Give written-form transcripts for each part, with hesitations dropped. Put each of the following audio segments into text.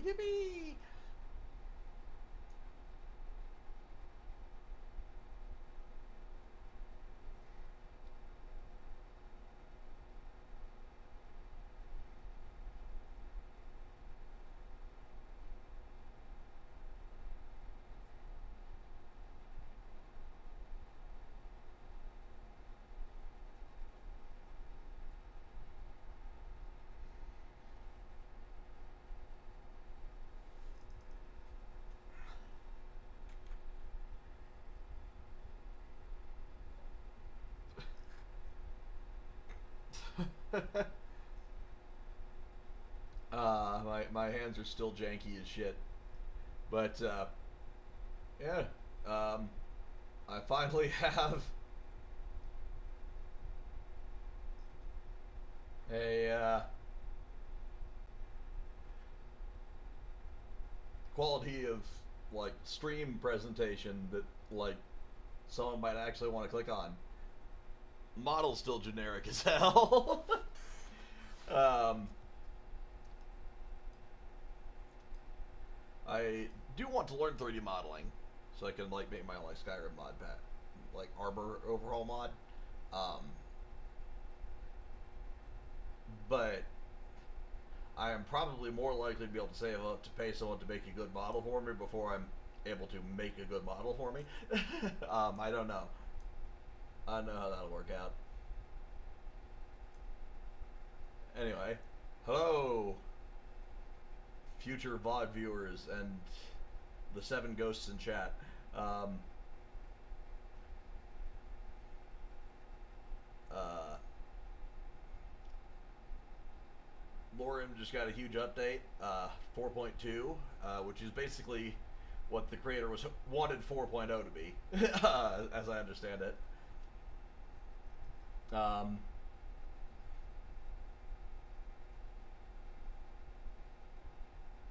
Yippee! My hands are still janky as shit. But, yeah. I finally have a, quality of, like, stream presentation that, like, someone might actually want to click on. Model's still generic as hell. um, I do want to learn 3D modeling, so I can like make my own like Skyrim mod pack, like Arbor overhaul mod. Um, but I am probably more likely to be able to save up to pay someone to make a good model for me before I'm able to make a good model for me. I don't know. I don't know how that'll work out. Anyway, hello, future VOD viewers and the 7 ghosts in chat. Um, uh, Lorem just got a huge update, 4.2, which is basically what the creator wanted 4.0 to be, as I understand it.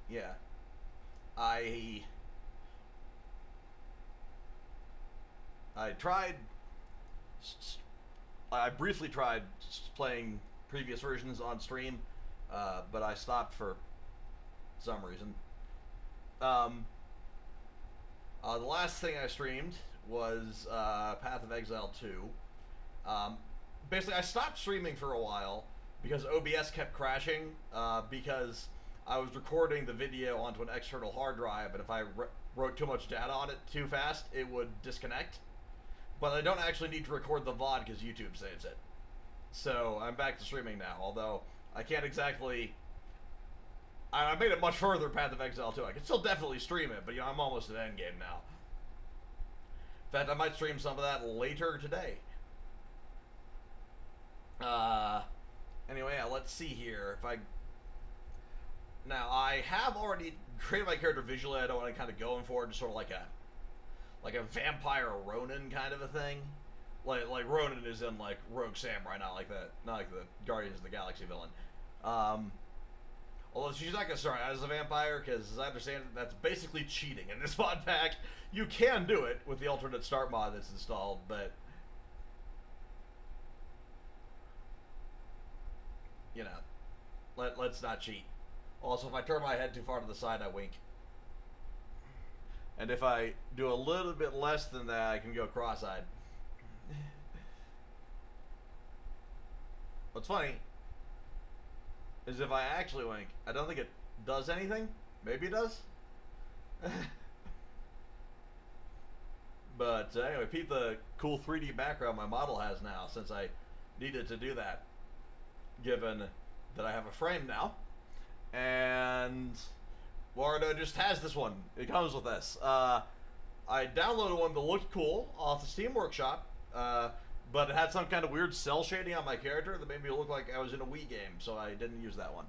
Yeah, I I tried. I briefly tried playing previous versions on stream, but I stopped for some reason. Um, the last thing I streamed was Path of Exile 2. Basically, I stopped streaming for a while because OBS kept crashing because I was recording the video onto an external hard drive, and if I wrote too much data on it too fast, it would disconnect. But I don't actually need to record the VOD because YouTube saves it. So I'm back to streaming now, although I can't exactly... I made it much further Path of Exile 2. I can still definitely stream it, but I'm almost at endgame now. In fact, I might stream some of that later today. Anyway, let's see here. If I... Now, I have already created my character visually. I don't want to kind of go in for it, just sort of like a vampire Ronin kind of a thing. Like Ronin is in like Rogue Samurai, not like the Guardians of the Galaxy villain. Although she's not gonna start out as a vampire, because as I understand it, that's basically cheating in this mod pack. You can do it with the alternate start mod that's installed, but you know, let's not cheat. Also, if I turn my head too far to the side, I wink. And if I do a little bit less than that, I can go cross-eyed. What's funny is if I actually wink, I don't think it does anything. Maybe it does. But anyway, peep the cool 3D background my model has now, since I needed to do that, given that I have a frame now. And Wardo just has this one. It comes with this. I downloaded one that looked cool off the Steam Workshop, but it had some kind of weird cell shading on my character that made me look like I was in a Wii game, so I didn't use that one.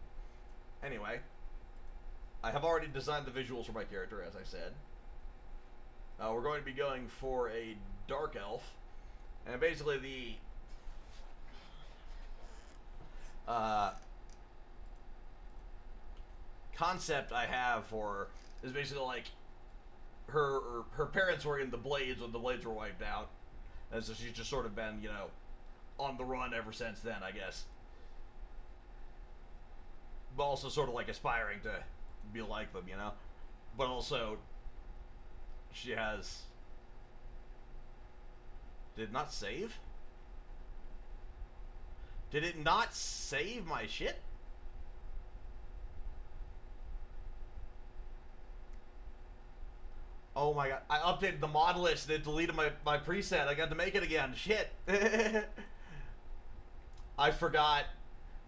Anyway, I have already designed the visuals for my character, as I said. We're going to be going for a Dark Elf, and basically the concept I have for is basically like her parents were in the Blades when the Blades were wiped out, and so she's just sort of been, you know, on the run ever since then, I guess. But also sort of like aspiring to be like them, you know? But also, she has... Did it not save? Did it not save my shit? Oh my god, I updated the mod list and it deleted my preset. I got to make it again. Shit. I forgot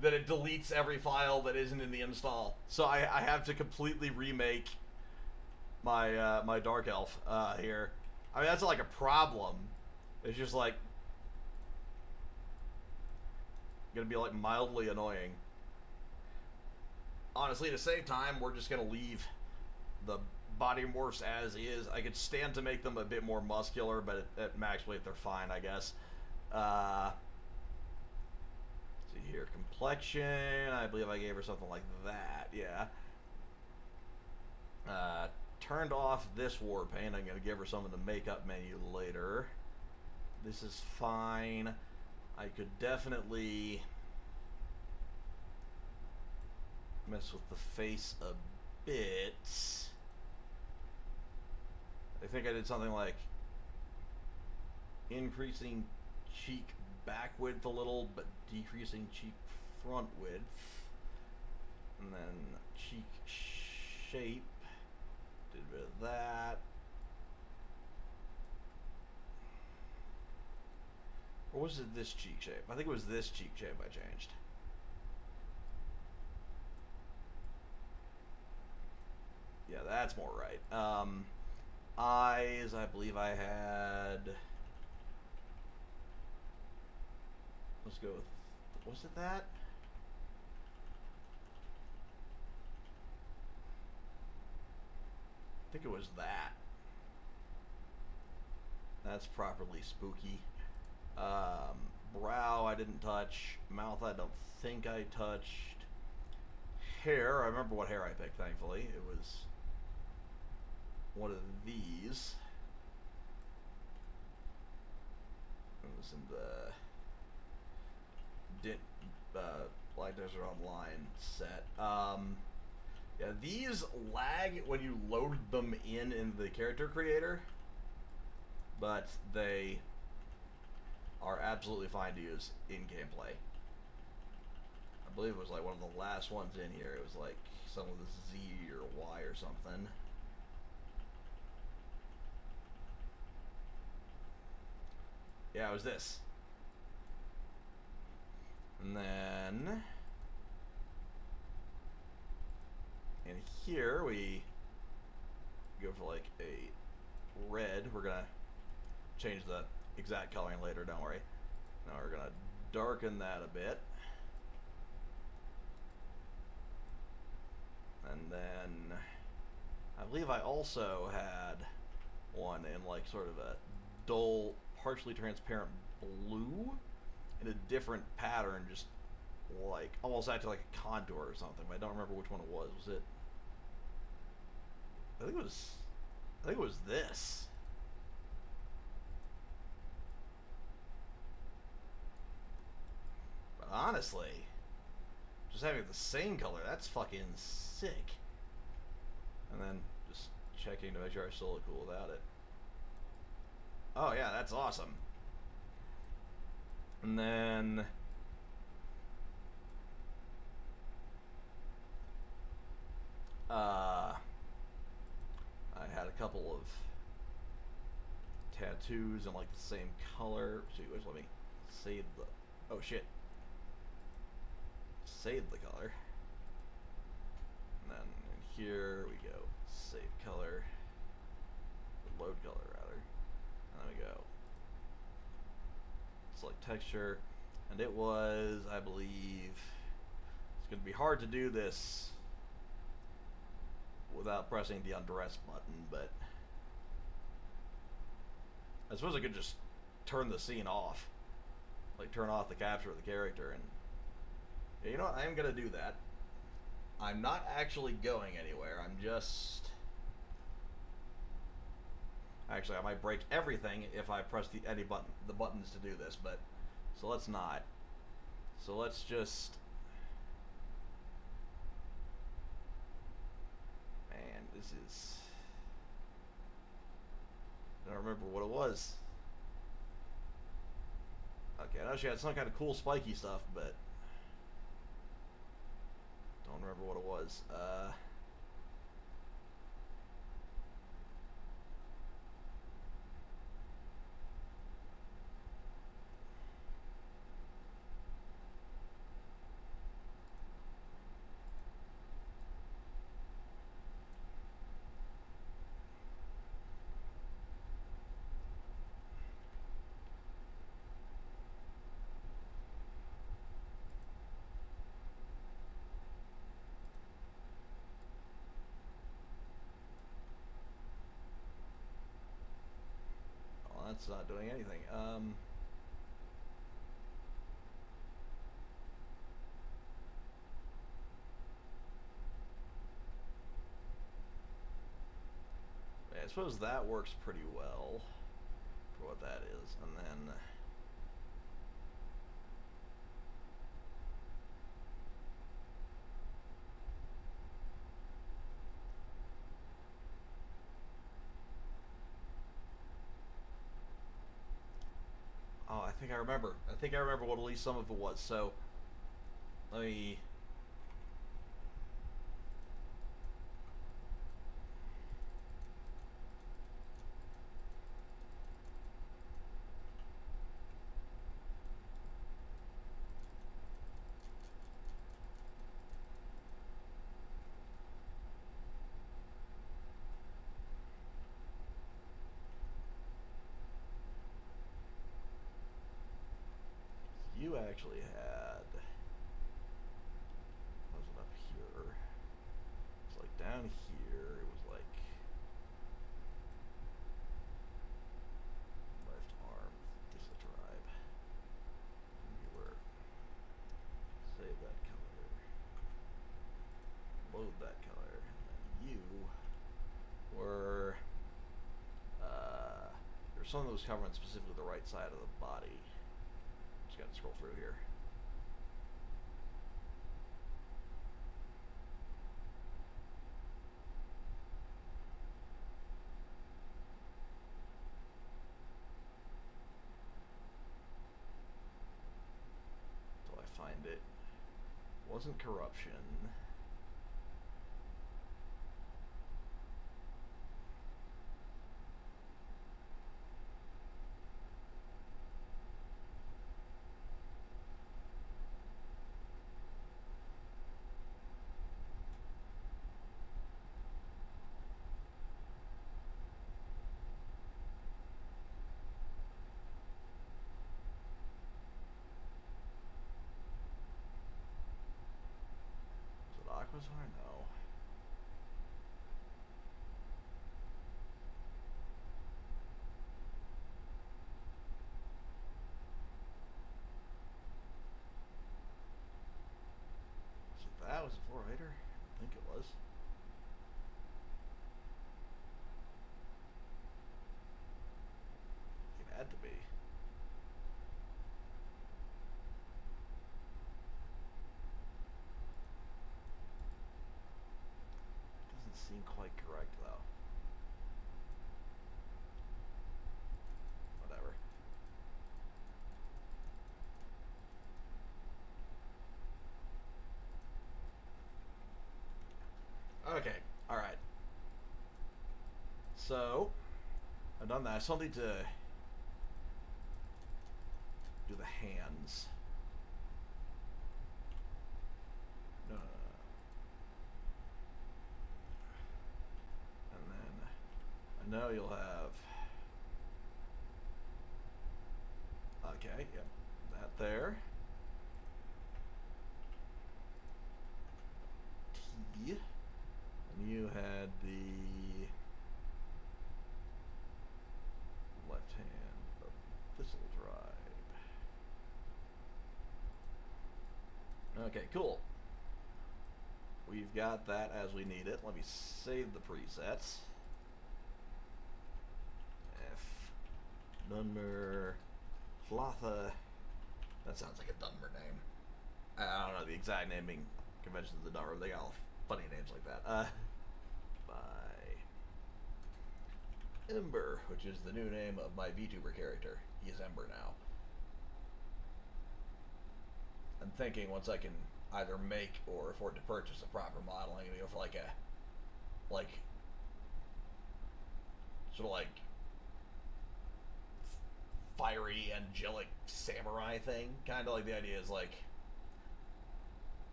that it deletes every file that isn't in the install. So I have to completely remake my my Dark Elf here. I mean, that's not like a problem. It's just like gonna be like mildly annoying. Honestly, to save time, we're just gonna leave the body morphs as is. I could stand to make them a bit more muscular, but at max weight they're fine, I guess. See here, complexion. I believe I gave her something like that. Yeah. Turned off this war paint. I'm gonna give her some of the makeup menu later. This is fine. I could definitely mess with the face a bit. I think I did something like increasing cheek back width a little, but decreasing cheek front width. And then cheek shape. Did a bit of that. Or was it this cheek shape? I think it was this cheek shape I changed. Yeah, that's more right. Eyes, I believe I had... Let's go with... Was it that? I think it was that. That's properly spooky. Brow I didn't touch. Mouth I don't think I touched. Hair, I remember what hair I picked, thankfully. It was one of these. It was in the Black Desert Online set. Yeah, these lag when you load them in the character creator, but they are absolutely fine to use in gameplay. I believe it was like one of the last ones in here. It was like some of the Z or Y or something. Yeah, it was this. And then in here we go for like a red. We're gonna change the exact coloring later, don't worry. Now we're gonna darken that a bit. And then I believe I also had one in like sort of a dull, partially transparent blue in a different pattern, just like almost acting like a contour or something, but I don't remember which one it was. Was it? I think it was this. But honestly, just having the same color, that's fucking sick. And then just checking to make sure I still look cool without it. Oh yeah, that's awesome. And then I had a couple of tattoos in like the same color. See, let me save the... Oh shit. Save the color. And then in here we go. Save color. Load color rather. And then we go. Select texture. And it was, I believe, it's going to be hard to do this without pressing the undress button, but I suppose I could just turn the scene off, like turn off the capture of the character, and yeah, you know what, I am gonna do that. I'm not actually going anywhere, I'm just, actually I might break everything if I press the buttons to do this, but so let's not. So let's just This is... I don't remember what it was. Okay, I know she had some kind of cool spiky stuff, but... don't remember what it was. Well, that's not doing anything. I suppose that works pretty well for what that is. And then... oh, I think I remember. I think I remember what at least some of it was. So, let me... you actually had... was it up here? It's like down here. It was like... left arm, disatribe. And you were... save that color. Load that color. And then you were... there's something that was covering specifically the right side of the body. Just gotta scroll through here. Till I find it. Wasn't corruption. Aquazar? No. So that was a 4-hitter? I think it was. It had to be. Doesn't seem quite correct though. Whatever. Okay, alright. So, I've done that. I still need to do the hands. No, no, no. And then, I know you'll have... okay, yep, that there. T. And you had the left hand of Thistle Tribe. Okay, cool. We've got that as we need it. Let me save the presets. F. Dunmer. Flatha. That sounds like a Dunmer name. I don't know the exact naming conventions of the Dunmer. They got all funny names like that. By Ember, which is the new name of my VTuber character. He is Ember now. I'm thinking once I can either make or afford to purchase a proper model, I'm gonna go for like sort of like fiery angelic samurai thing. Kind of like the idea is like,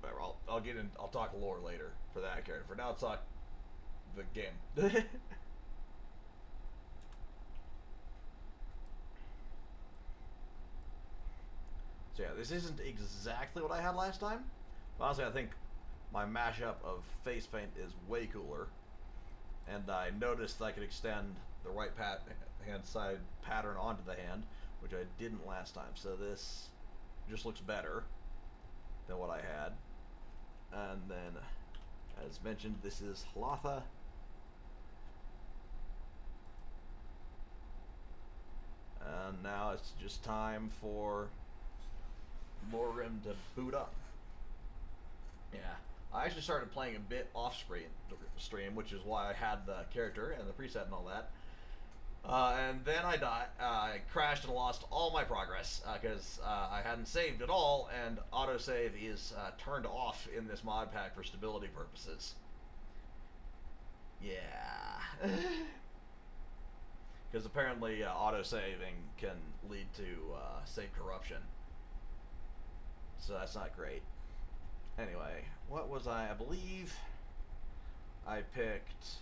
whatever. I'll talk lore later for that character. For now, let's talk the game. So yeah, this isn't exactly what I had last time. But honestly, I think my mashup of face paint is way cooler. And I noticed that I could extend the right hand side pattern onto the hand, which I didn't last time. So this just looks better than what I had. And then, as mentioned, this is Hlatha. And now it's just time for Lorim to boot up. Yeah, I actually started playing a bit off stream, which is why I had the character and the preset and all that. And then I died. I crashed and lost all my progress because I hadn't saved at all, and autosave is turned off in this mod pack for stability purposes. Yeah. Because apparently autosaving can lead to save corruption. So that's not great. Anyway, what was I believe I picked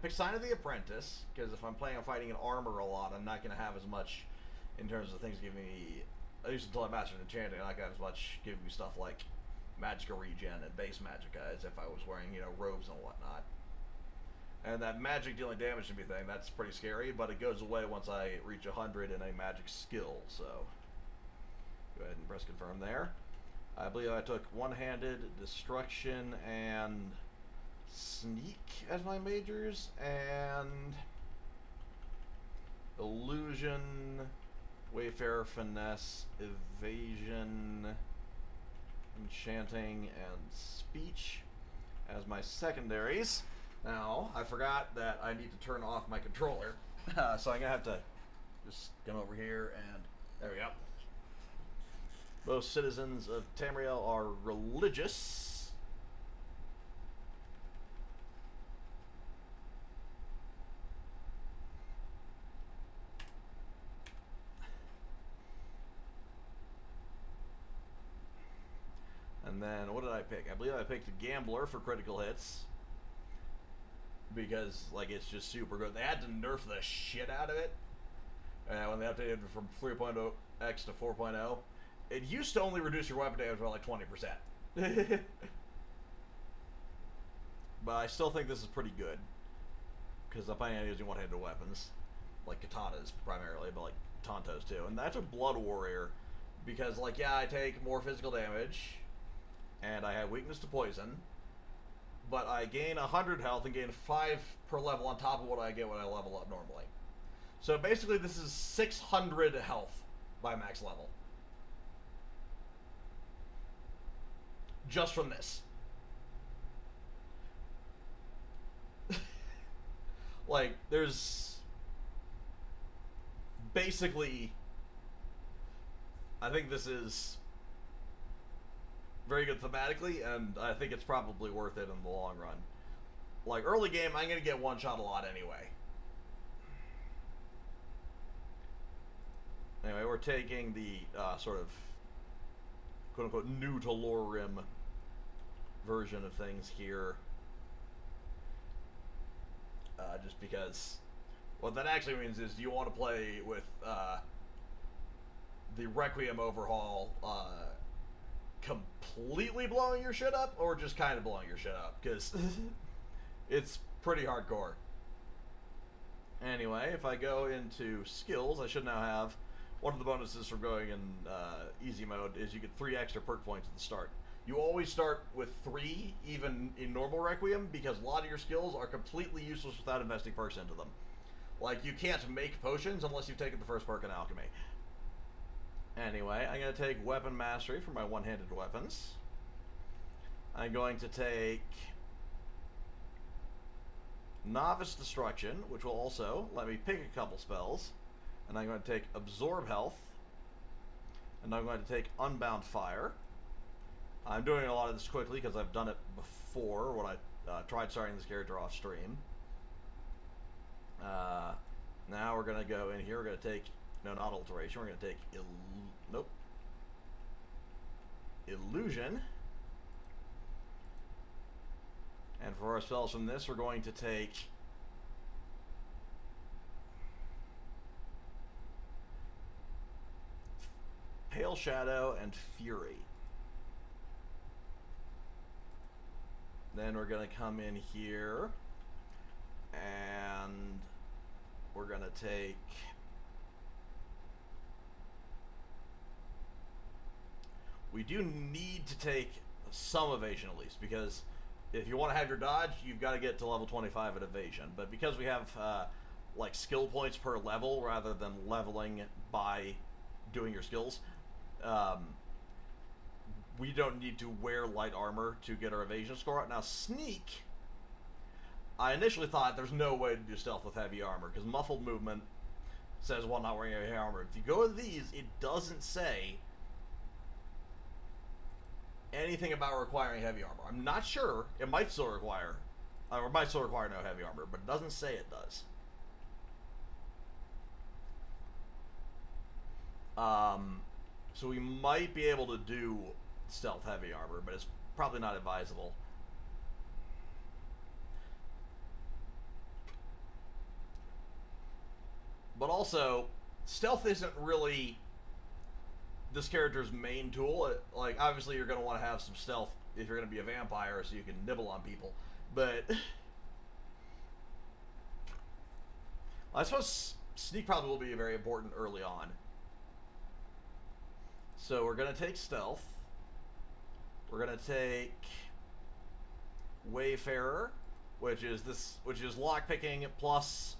Sign of the Apprentice, because if I'm planning on fighting in armor a lot, I'm not going to have as much in terms of things giving me, at least until I mastered enchanting, I'm not going to have as much giving me stuff like magicka regen and base magicka as if I was wearing, robes and whatnot. And that magic dealing damage to me thing, that's pretty scary, but it goes away once I reach 100 in a magic skill, so go ahead and press confirm there. I believe I took one-handed, destruction, and sneak as my majors, and illusion, wayfarer, finesse, evasion, enchanting, and speech as my secondaries. Now, I forgot that I need to turn off my controller, so I'm going to have to just come over here, and there we go. Most citizens of Tamriel are religious. And then, what did I pick? I believe I picked a Gambler for critical hits. Because, it's just super good. They had to nerf the shit out of it. When they updated from 3.0x to 4.0. It used to only reduce your weapon damage by 20%. But I still think this is pretty good. Because I'm planning on using one-handed weapons. Like katanas, primarily, but tantos too. And that's a Blood Warrior. Because, yeah, I take more physical damage. And I have weakness to poison. But I gain 100 health and gain 5 per level on top of what I get when I level up normally. So basically this is 600 health by max level. Just from this. There's basically, I think this is very good thematically, and I think it's probably worth it in the long run. Early game, I'm going to get one shot a lot anyway. Anyway, we're taking the sort of quote-unquote new to Lorim version of things here. Just because what that actually means is you want to play with the Requiem overhaul completely blowing your shit up, or just kind of blowing your shit up, because it's pretty hardcore. Anyway, if I go into skills, I should now have one of the bonuses from going in easy mode is you get 3 extra perk points at the start. You always start with 3, even in normal Requiem, because a lot of your skills are completely useless without investing perks into them. You can't make potions unless you've taken the first perk in alchemy. Anyway, I'm going to take Weapon Mastery for my one-handed weapons. I'm going to take Novice Destruction, which will also let me pick a couple spells. And I'm going to take Absorb Health. And I'm going to take Unbound Fire. I'm doing a lot of this quickly because I've done it before when I tried starting this character off stream. Now we're going to go in here. We're going to take... No, not Alteration. We're going to take... Nope. Illusion. And for our spells from this, we're going to take... Pale Shadow and Fury. Then we're going to come in here and we're going to take... We do need to take some evasion at least, because if you want to have your dodge, you've got to get to level 25 at evasion. But because we have like skill points per level rather than leveling by doing your skills, we don't need to wear light armor to get our evasion score up. Now sneak, I initially thought there's no way to do stealth with heavy armor, because muffled movement says while not wearing heavy armor. If you go to these, it doesn't say anything about requiring heavy armor. I'm not sure. It might still require, or it might still require no heavy armor, but it doesn't say it does. So we might be able to do stealth heavy armor, but it's probably not advisable. But also, stealth isn't really this character's main tool. Like, obviously you're going to want to have some stealth if you're going to be a vampire so you can nibble on people. But I suppose sneak probably will be very important early on. So we're going to take stealth. We're going to take Wayfarer, which is lockpicking plus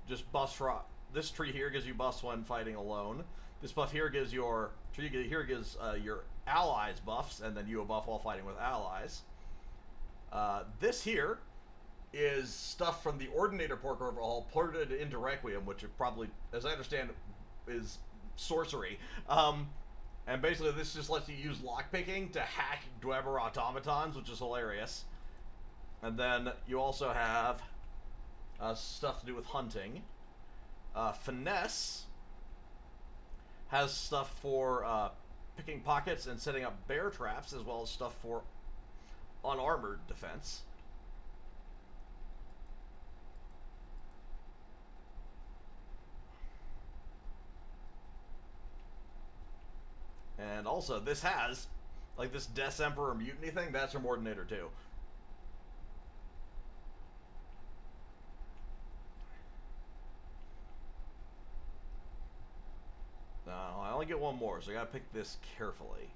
just buffs for... This tree here gives you buffs when fighting alone. This buff here gives your your allies buffs, and then you a buff while fighting with allies. This here is stuff from the Ordinator Pork Overhaul ported into Requiem, which probably, as I understand, is sorcery. And basically this just lets you use lockpicking to hack Dwemer automatons, which is hilarious. And then you also have stuff to do with hunting. Finesse has stuff for picking pockets and setting up bear traps, as well as stuff for unarmored defense. And also, this has, like this Death Emperor Mutiny thing, that's from Ordinator too. No, I only get one more, so I gotta pick this carefully.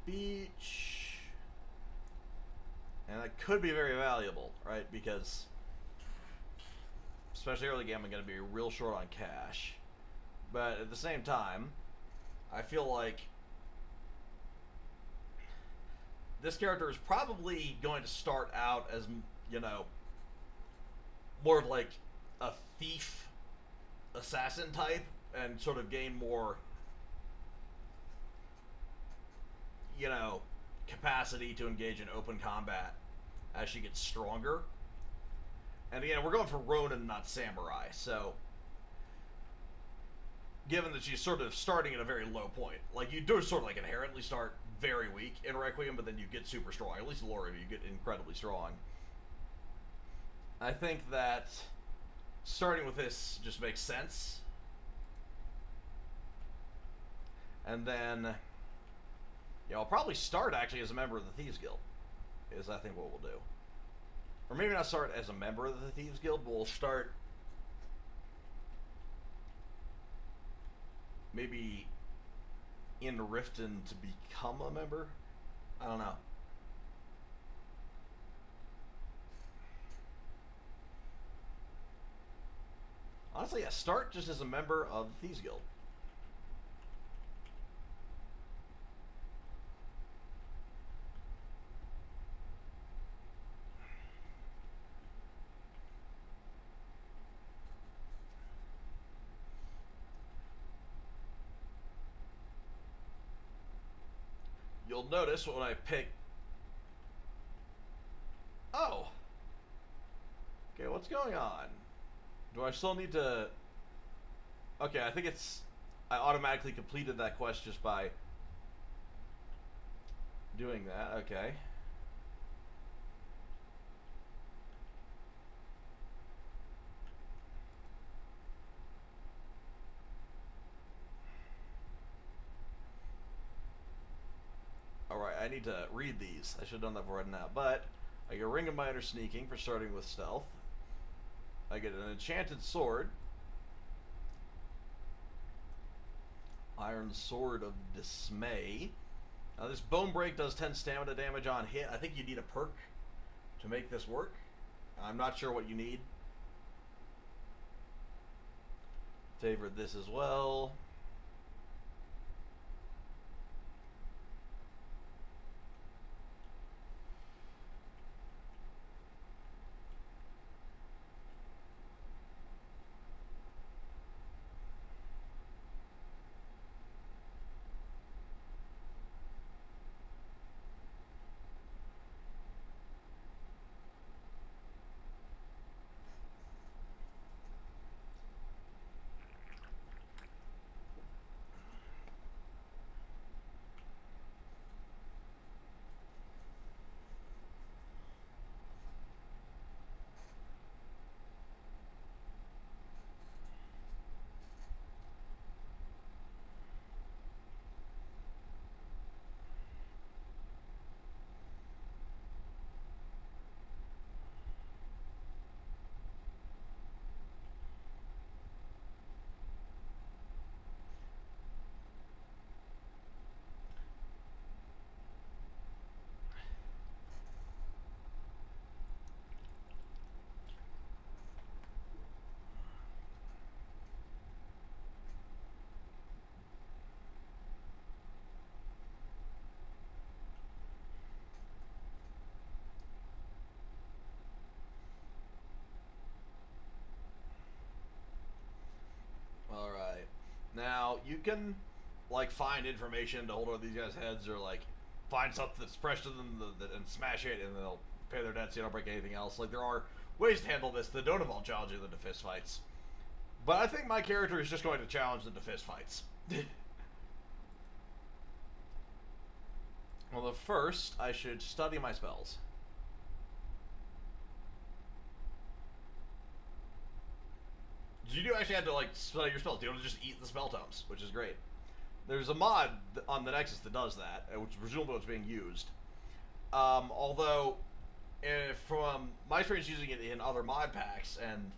Speech. And that could be very valuable, right? Because, especially early game, I'm going to be real short on cash. But at the same time, I feel like this character is probably going to start out as, you know, more of like a thief assassin type, and sort of gain more, you know, capacity to engage in open combat as she gets stronger. And again, we're going for Ronin, not Samurai, so given that she's sort of starting at a very low point, like you do sort of like inherently start very weak in Requiem, but then you get super strong. At least in lore, you get incredibly strong. I think that starting with this just makes sense. And then, yeah, I'll probably start actually as a member of the Thieves Guild, is I think what we'll do. Or maybe not start as a member of the Thieves Guild, but we'll start maybe in Riften to become a member. I don't know. Honestly, yeah, start just as a member of the Thieves Guild. you'll notice when I pick... Oh! Okay, what's going on? Do I still need to... Okay, I think it's... I automatically completed that quest just by doing that. Okay. Alright, I need to read these. I should have done that before right now. But I get a Ring of Minor Sneaking for starting with stealth. I get an enchanted sword. Iron Sword of Dismay. Now this Bone Break does 10 stamina damage on hit. I think you need a perk to make this work. I'm not sure what you need. Favored this as well. Alright. Now, you can, like, find information to hold over these guys' heads, or, like, find something that's precious to them and smash it, and they'll pay their debts, so you don't break anything else. Like, there are ways to handle this that don't involve challenging them to fist fights. But I think my character is just going to challenge them to fist fights. Well, the first, I should study my spells. You do actually have to, like, study your spells. You don't just eat the spell tomes, which is great. There's a mod on the Nexus that does that, which presumably is being used. Although, from my experience using it in other mod packs, and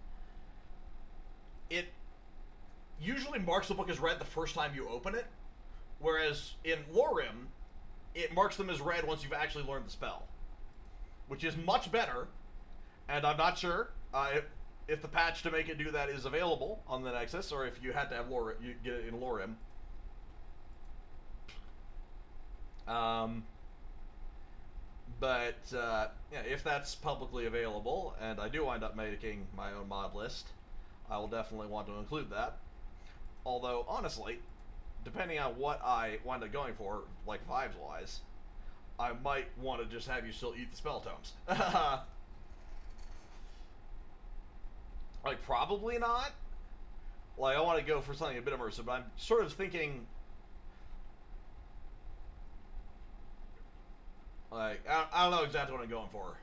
it usually marks the book as read the first time you open it, whereas in Lorim, it marks them as read once you've actually learned the spell, which is much better. And I'm not sure if the patch to make it do that is available on the Nexus, or if you had to have you get it in Lorim. Yeah, if that's publicly available, and I do wind up making my own mod list, I will definitely want to include that. Although, honestly, depending on what I wind up going for, like vibes-wise, I might want to just have you still eat the spell tomes. Like, probably not. Like, I want to go for something a bit immersive, but I'm sort of thinking... Like, I don't know exactly what I'm going for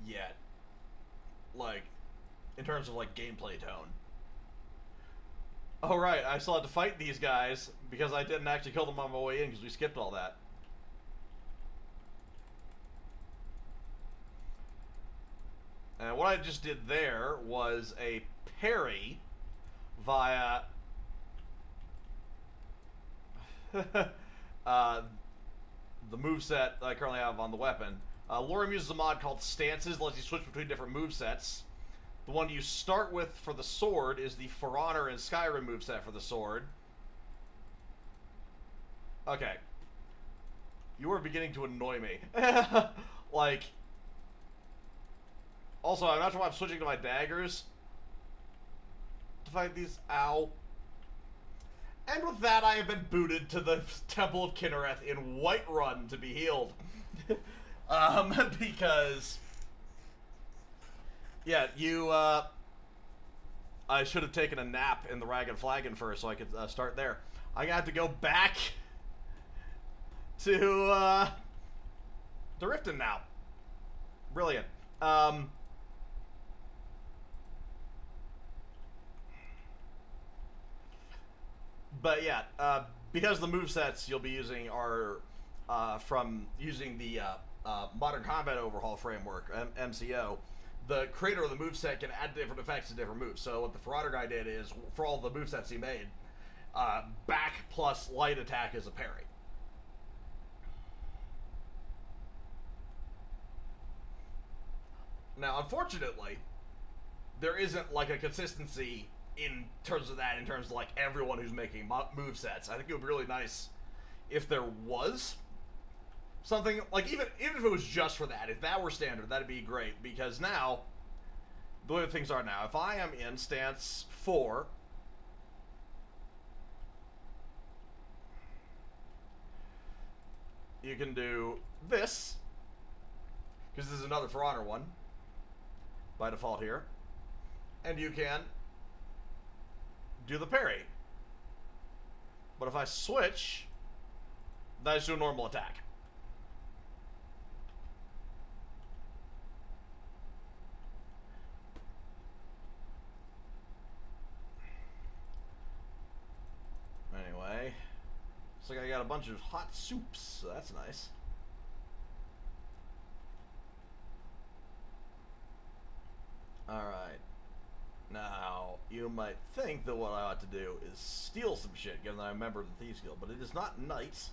yet. Like, in terms of, like, gameplay tone. Oh, right, I still had to fight these guys because I didn't actually kill them on my way in because we skipped all that. And what I just did there was a parry via the moveset that I currently have on the weapon. Lorim uses a mod called Stances, lets you switch between different movesets. The one you start with for the sword is the For Honor and Skyrim moveset for the sword. Okay. You are beginning to annoy me. Like... Also, I'm not sure why I'm switching to my daggers to fight these. Ow. And with that, I have been booted to the Temple of Kinnereth in Whiterun to be healed. Because... Yeah, I should have taken a nap in the Ragged Flagon first so I could start there. I got to go back to Riften now. Brilliant. But yeah, because the movesets you'll be using are from using the Modern Combat Overhaul Framework, MCO, the creator of the moveset can add different effects to different moves. So what the Ferrater guy did is, for all the movesets he made, back plus light attack is a parry. Now, unfortunately, there isn't like a consistency in terms of that, in terms of like everyone who's making movesets. I think it would be really nice if there was something, like even if it was just for that, if that were standard, that'd be great, because now, the way things are now, if I am in stance 4, you can do this, because this is another For Honor one, by default here, and you can do the parry. But if I switch, then I just do a normal attack. Anyway, looks like I got a bunch of hot soups, so that's nice. Alright. Now, you might think that what I ought to do is steal some shit, given that I'm a member of the Thieves Guild, but it is not night,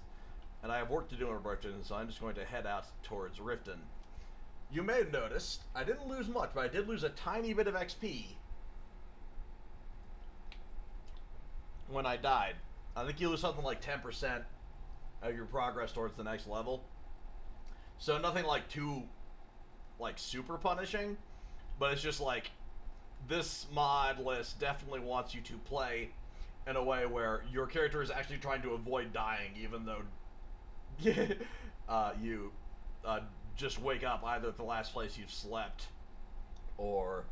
and I have work to do in Riften, so I'm just going to head out towards Riften. You may have noticed, I didn't lose much, but I did lose a tiny bit of XP when I died. I think you lose something like 10% of your progress towards the next level. So nothing like too, like, super punishing, but it's just like, this mod list definitely wants you to play in a way where your character is actually trying to avoid dying, even though you just wake up either at the last place you've slept or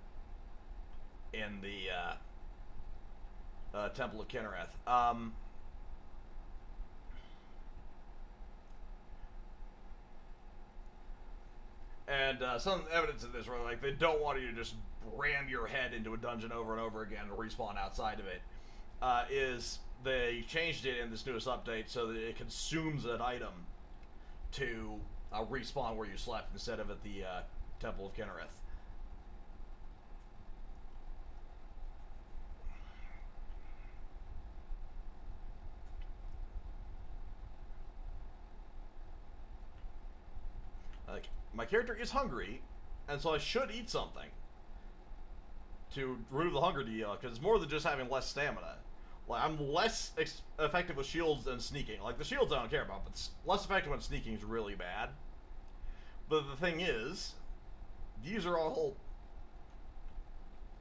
in the Temple of Kinnereth. And some evidence of this, where like they don't want you to just ram your head into a dungeon over and over again and respawn outside of it, is they changed it in this newest update so that it consumes an item to respawn where you slept instead of at the Temple of Kinnereth. Like, my character is hungry, and so I should eat something to remove the hunger deal, because it's more than just having less stamina. Like, I'm less effective with shields than sneaking. Like, the shields I don't care about, but less effective when sneaking is really bad. But the thing is, these are all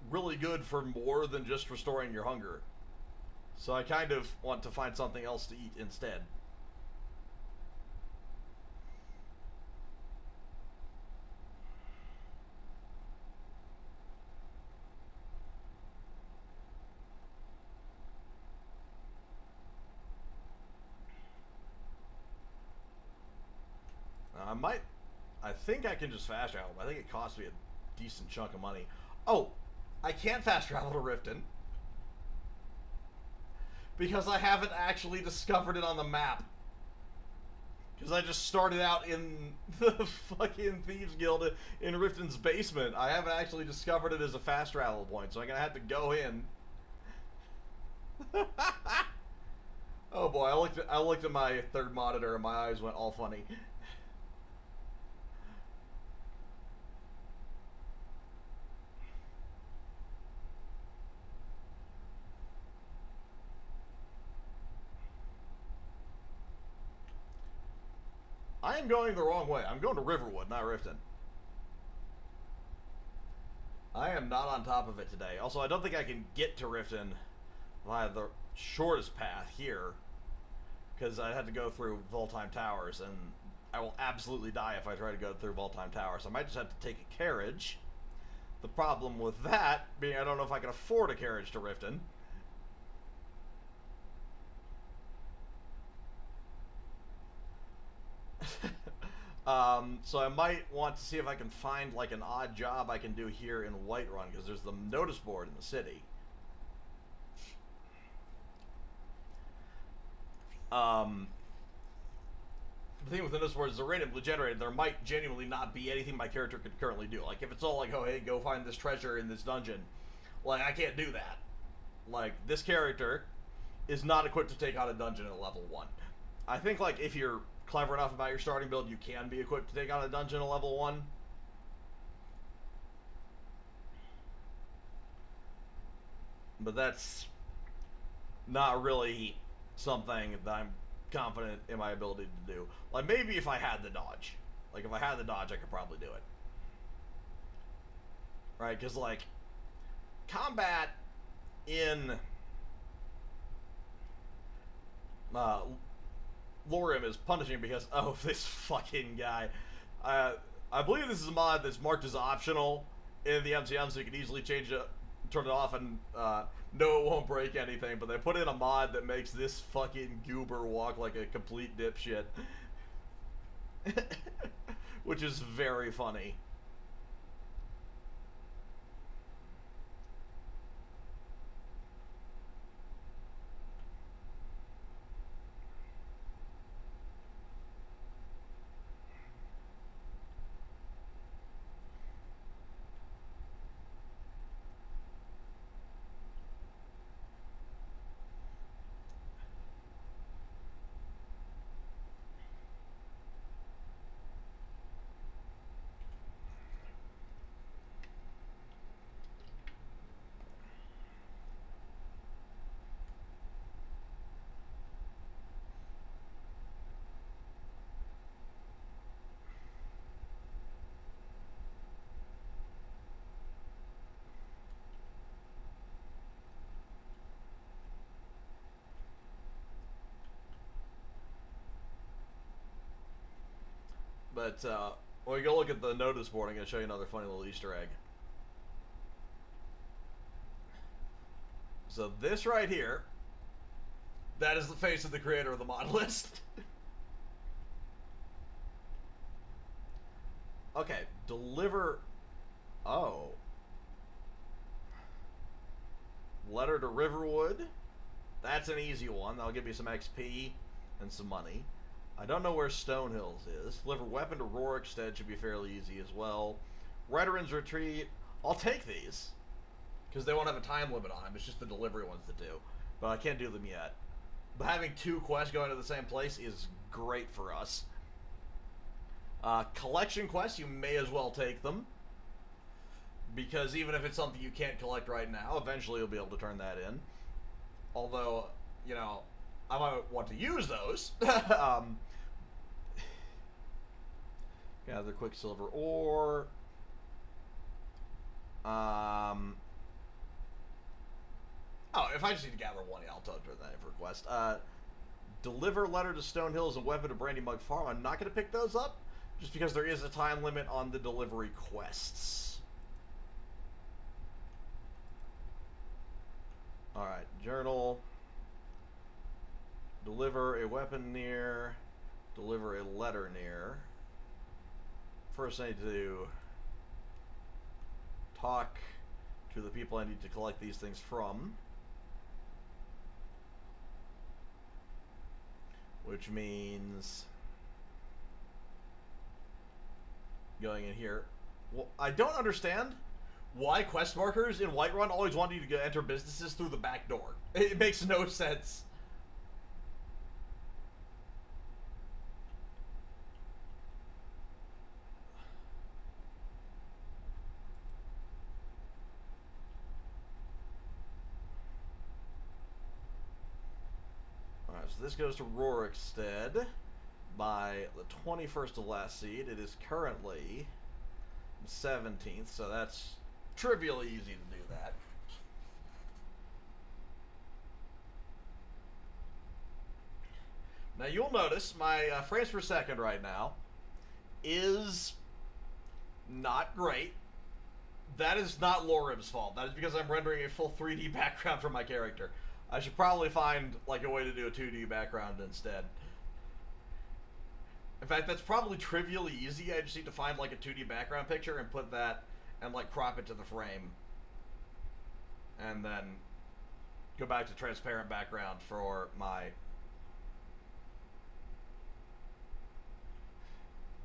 really good for more than just restoring your hunger. So I kind of want to find something else to eat instead. I think I can just fast travel, but I think it costs me a decent chunk of money. Oh, I can't fast travel to Riften because I haven't actually discovered it on the map. Because I just started out in the fucking Thieves Guild in Riften's basement. I haven't actually discovered it as a fast travel point, so I'm gonna have to go in. Oh boy, I looked at my third monitor and my eyes went all funny. I am going the wrong way. I'm going to Riverwood, not Riften. I am not on top of it today. Also, I don't think I can get to Riften via the shortest path here, because I had to go through Voltime Towers, and I will absolutely die if I try to go through Voltime Towers. I might just have to take a carriage. The problem with that being I don't know if I can afford a carriage to Riften. So I might want to see if I can find like an odd job I can do here in Whiterun, because there's the notice board in the city. The thing with the notice board is they're randomly generated. There might genuinely not be anything my character could currently do. Like if it's all like, oh hey, go find this treasure in this dungeon, like I can't do that. Like this character is not equipped to take on a dungeon at level 1. I think like if you're clever enough about your starting build, you can be equipped to take on a dungeon at level 1. But that's not really something that I'm confident in my ability to do. Like maybe if I had the dodge. Like if I had the dodge, I could probably do it. Right? Because like combat in Lorem is punishing because this fucking guy. I believe this is a mod that's marked as optional in the MCM, so you can easily change it, turn it off, and no, it won't break anything. But they put in a mod that makes this fucking goober walk like a complete dipshit, which is very funny. But when we go look at the notice board, I'm going to show you another funny little Easter egg. So this right here, that is the face of the creator of the mod list. Okay, deliver... Oh. Letter to Riverwood. That's an easy one. That'll give me some XP and some money. I don't know where Stonehills is. Deliver weapon to Rorikstead should be fairly easy as well. Redoran's Retreat. I'll take these, because they won't have a time limit on them. It's just the delivery ones that do. But I can't do them yet. But having 2 quests going to the same place is great for us. Collection quests, you may as well take them, because even if it's something you can't collect right now, eventually you'll be able to turn that in. Although, you know, I might want to use those. Gather Quicksilver ore. If I just need to gather 1, yeah, I'll turn that in for quest. Deliver letter to Stonehills and weapon to Brandy Mug Farm. I'm not going to pick those up, just because there is a time limit on the delivery quests. Alright, journal. Deliver a weapon near. Deliver a letter near. First I need to talk to the people I need to collect these things from. Which means going in here. Well, I don't understand why quest markers in Whiterun always want you to enter businesses through the back door. It makes no sense. Alright, so this goes to Rorikstead by the 21st of last seed. It is currently 17th, so that's trivially easy to do that. Now you'll notice my frames per second right now is not great. That is not Lorim's fault. That is because I'm rendering a full 3D background for my character. I should probably find like a way to do a 2D background instead. In fact, that's probably trivially easy. I just need to find like a 2D background picture and put that and like crop it to the frame. And then go back to transparent background for my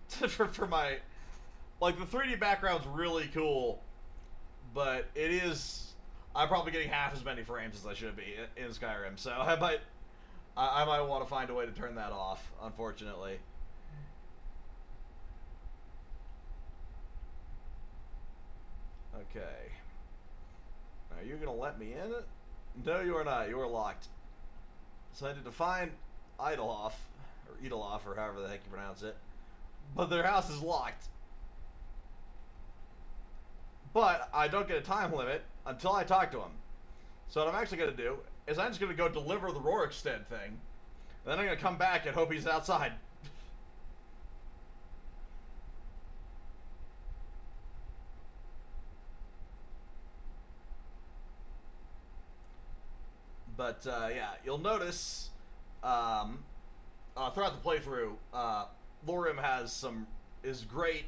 for my like the 3D background's really cool, but it is I'm probably getting half as many frames as I should be in Skyrim, so I might want to find a way to turn that off, unfortunately. Okay. Are you gonna let me in? No, you are not. You are locked. So I need to find Idlehoff, or Edeloff, or however the heck you pronounce it. But their house is locked. But I don't get a time limit until I talk to him. So what I'm actually going to do is I'm just going to go deliver the Rorikstead thing. And then I'm going to come back and hope he's outside. But yeah, you'll notice throughout the playthrough, Lorim is great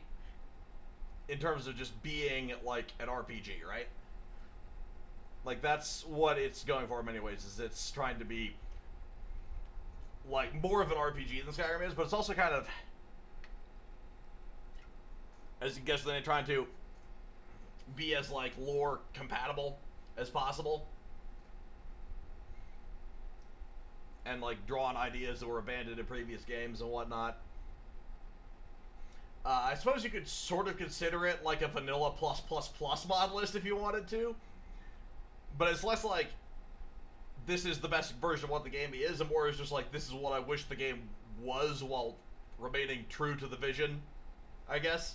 in terms of just being like an RPG, right? Like that's what it's going for in many ways, is it's trying to be like more of an RPG than Skyrim is, but it's also kind of, as you guess, they're trying to be as like lore compatible as possible. And like draw on ideas that were abandoned in previous games and whatnot. I suppose you could sort of consider it like a vanilla +++ mod list if you wanted to. But it's less like this is the best version of what the game is, and more is just like this is what I wish the game was while remaining true to the vision, I guess.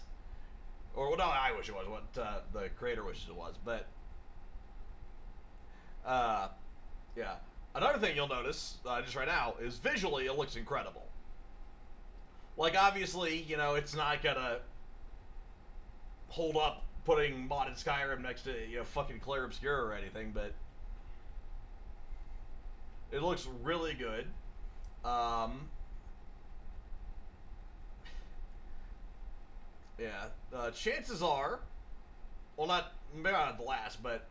Or well, no, I wish it was what the creator wishes it was, but yeah. Another thing you'll notice, just right now, is visually it looks incredible. Like, obviously, you know, it's not gonna hold up putting modded Skyrim next to, you know, fucking Clair Obscura or anything, but it looks really good. Yeah, chances are, well, maybe not the last, but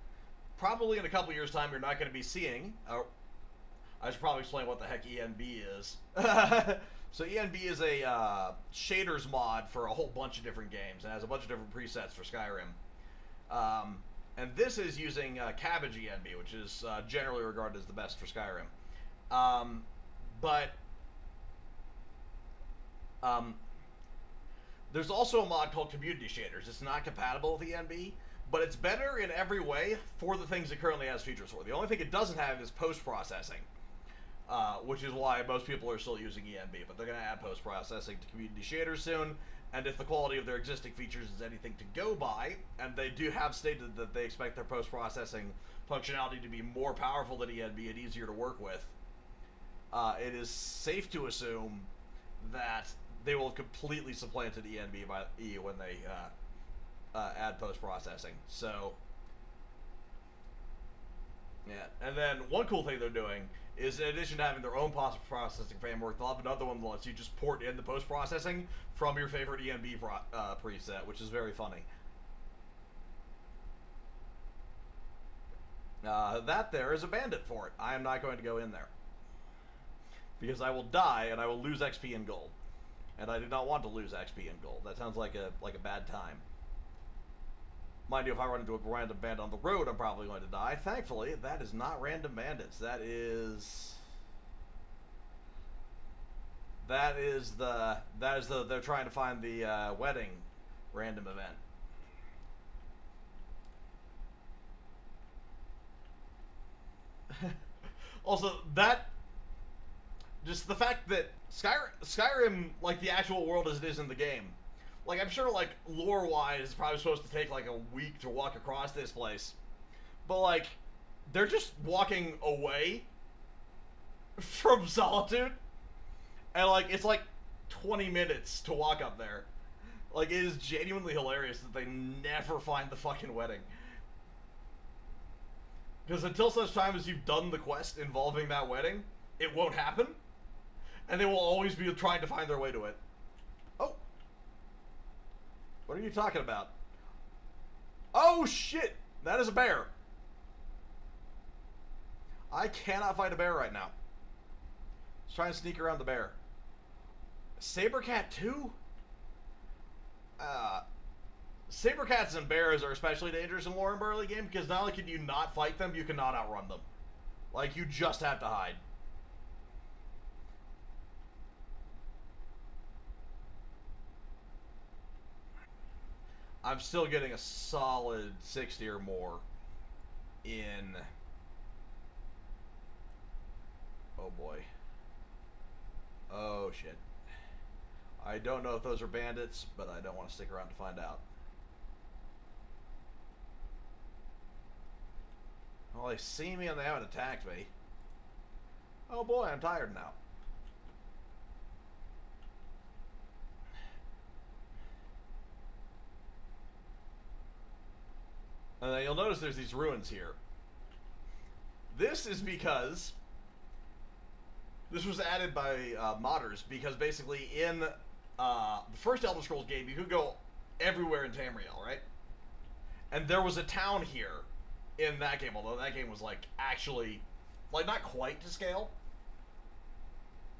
probably in a couple years' time, you're not going to be seeing. I should probably explain what the heck ENB is. So ENB is a shaders mod for a whole bunch of different games. It has a bunch of different presets for Skyrim. And this is using Cabbage ENB, which is generally regarded as the best for Skyrim. But there's also a mod called Community Shaders. It's not compatible with ENB, but it's better in every way for the things it currently has features for. The only thing it doesn't have is post-processing. Which is why most people are still using ENB, but they're going to add post-processing to Community Shaders soon, and if the quality of their existing features is anything to go by, and they do have stated that they expect their post-processing functionality to be more powerful than ENB and easier to work with, it is safe to assume that they will have completely supplanted ENB by E when they add post-processing. So, yeah. And then one cool thing they're doing is, in addition to having their own post-processing framework, they'll have another one that lets you just port in the post-processing from your favorite ENB preset, which is very funny. That there is a bandit fort. I am not going to go in there, because I will die and I will lose XP and gold, and I do not want to lose XP and gold. That sounds like a bad time. Mind you, if I run into a random bandit on the road, I'm probably going to die. Thankfully, that is not random bandits. That is they're trying to find the wedding random event. Also, just the fact that Skyrim, like the actual world as it is in the game, like, I'm sure, like, lore-wise, it's probably supposed to take, like, a week to walk across this place. But, like, they're just walking away from Solitude. And like it's like 20 minutes to walk up there. Like it is genuinely hilarious that they never find the fucking wedding. Because until such time as you've done the quest involving that wedding, it won't happen. And they will always be trying to find their way to it. Oh. What are you talking about? Oh shit! That is a bear. I cannot fight a bear right now. Let's try and sneak around the bear. Sabercat 2? Sabercats and bears are especially dangerous in Lauren Burley game because not only can you not fight them, you cannot outrun them. Like, you just have to hide. I'm still getting a solid 60 or more in... Oh boy. Oh shit. I don't know if those are bandits, but I don't want to stick around to find out. Well, they see me and they haven't attacked me. Oh boy, I'm tired now. And then you'll notice there's these ruins here. This is because... This was added by modders, because basically in the first Elder Scrolls game, you could go everywhere in Tamriel, right? And there was a town here in that game, although that game was, like, actually, like, not quite to scale.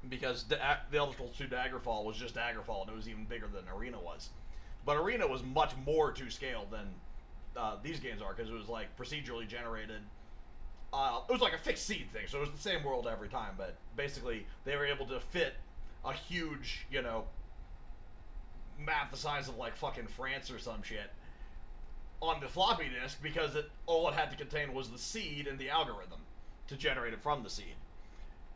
Because the Elder Scrolls 2 Daggerfall was just Daggerfall, and it was even bigger than Arena was. But Arena was much more to scale than these games are, because it was, like, procedurally generated. It was like a fixed seed thing, so it was the same world every time, but basically they were able to fit a huge, you know, map the size of like fucking France or some shit on the floppy disk because all it had to contain was the seed and the algorithm to generate it from the seed.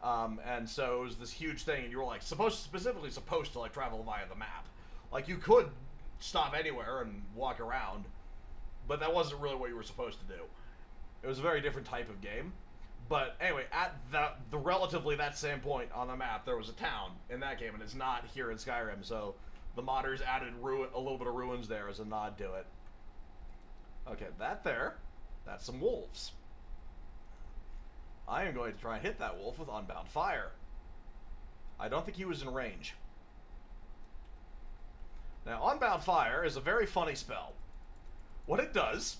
And so it was this huge thing, and you were like specifically supposed to like travel via the map. Like you could stop anywhere and walk around, but that wasn't really what you were supposed to do. It was a very different type of game. But anyway, at the relatively that same point on the map, there was a town in that game, and it's not here in Skyrim, so the modders added a little bit of ruins there as a nod to it. Okay, that's some wolves. I am going to try and hit that wolf with Unbound Fire. I don't think he was in range. Now, Unbound Fire is a very funny spell. What it does...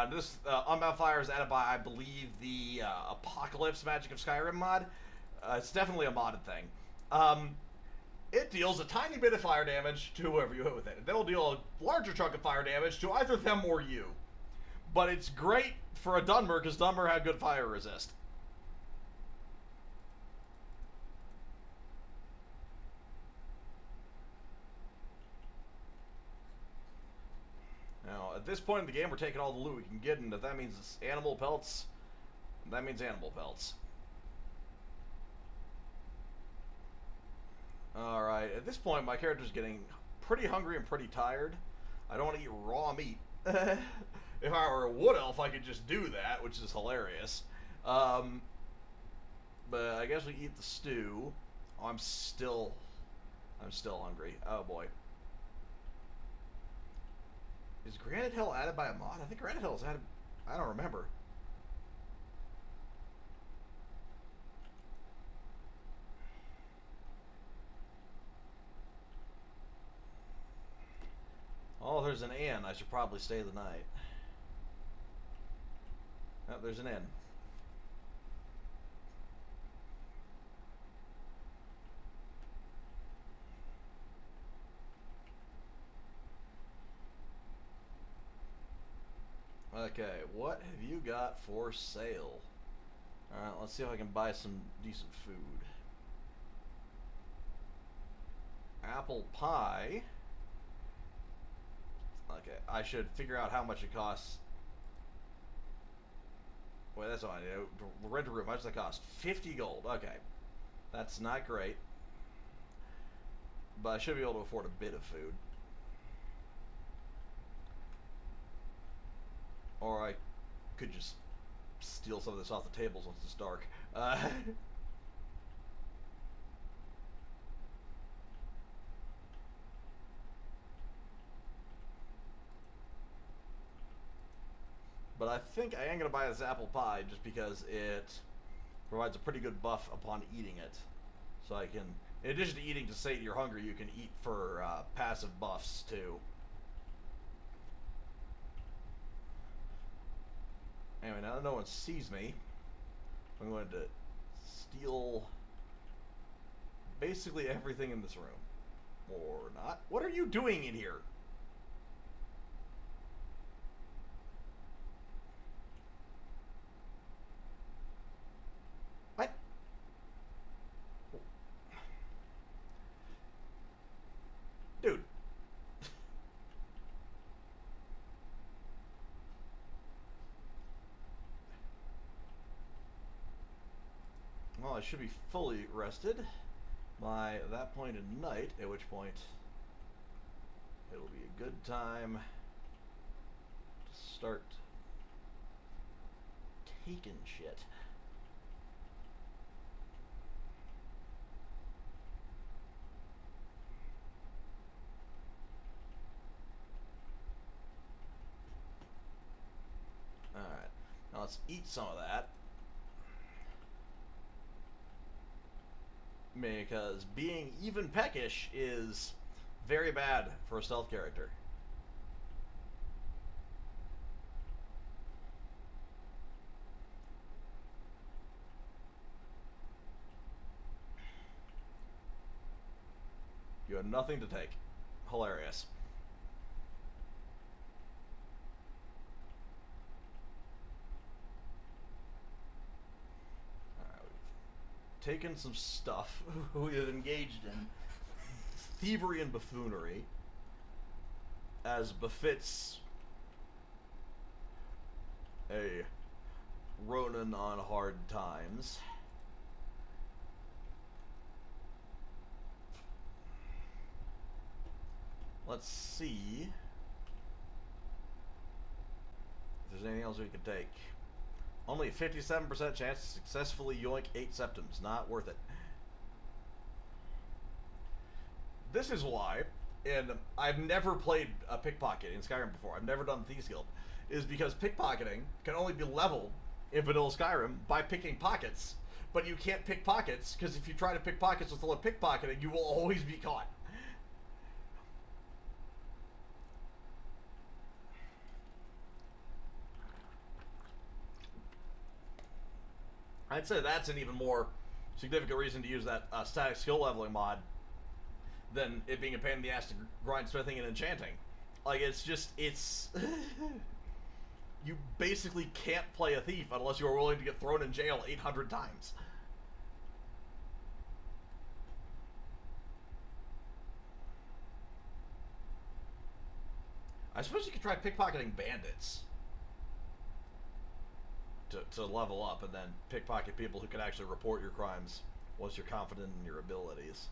this Unbound Fire is added by, I believe, the Apocalypse Magic of Skyrim mod. It's definitely a modded thing. It deals a tiny bit of fire damage to whoever you hit with it. Then will deal a larger chunk of fire damage to either them or you. But it's great for a Dunmer, because Dunmer had good fire resist. Now, at this point in the game, we're taking all the loot we can get, and if that means it's animal pelts, that means animal pelts. Alright, at this point, my character's getting pretty hungry and pretty tired. I don't want to eat raw meat. If I were a wood elf, I could just do that, which is hilarious. But I guess we eat the stew. Oh, I'm still hungry. Oh boy. Is Granite Hill added by a mod? I think Granite Hill is added... I don't remember. Oh, there's an inn. I should probably stay the night. Oh, there's an inn. Okay, what have you got for sale? Alright, let's see if I can buy some decent food. Apple pie. Okay, I should figure out how much it costs. Wait, that's all I do. Rent a room, how much does that cost? 50 gold. Okay. That's not great. But I should be able to afford a bit of food. Or I could just steal some of this off the tables once it's dark. but I think I am going to buy this apple pie just because it provides a pretty good buff upon eating it. So I can, in addition to eating to sate your hunger, you can eat for passive buffs too. Anyway, now that no one sees me, I'm going to steal basically everything in this room. Or not. What are you doing in here? What? Dude. Well, I should be fully rested by that point in night, at which point it'll be a good time to start taking shit. Alright, now let's eat some of that. Because being even peckish is very bad for a stealth character. You have nothing to take. Hilarious. Taken some stuff. We have engaged in thievery and buffoonery, as befits a Ronin on hard times. Let's see if there's anything else we can take. Only a 57% chance to successfully yoink 8 septums. Not worth it. This is why, and I've never played a pickpocket in Skyrim before. I've never done Thieves Guild. Is because pickpocketing can only be leveled in vanilla Skyrim by picking pockets. But you can't pick pockets, because if you try to pick pockets with full of pickpocketing, you will always be caught. I'd say that's an even more significant reason to use that static skill leveling mod than it being a pain in the ass to grind smithing and enchanting. Like, it's just, it's... you basically can't play a thief unless you are willing to get thrown in jail 800 times. I suppose you could try pickpocketing bandits to level up, and then pickpocket people who can actually report your crimes once you're confident in your abilities.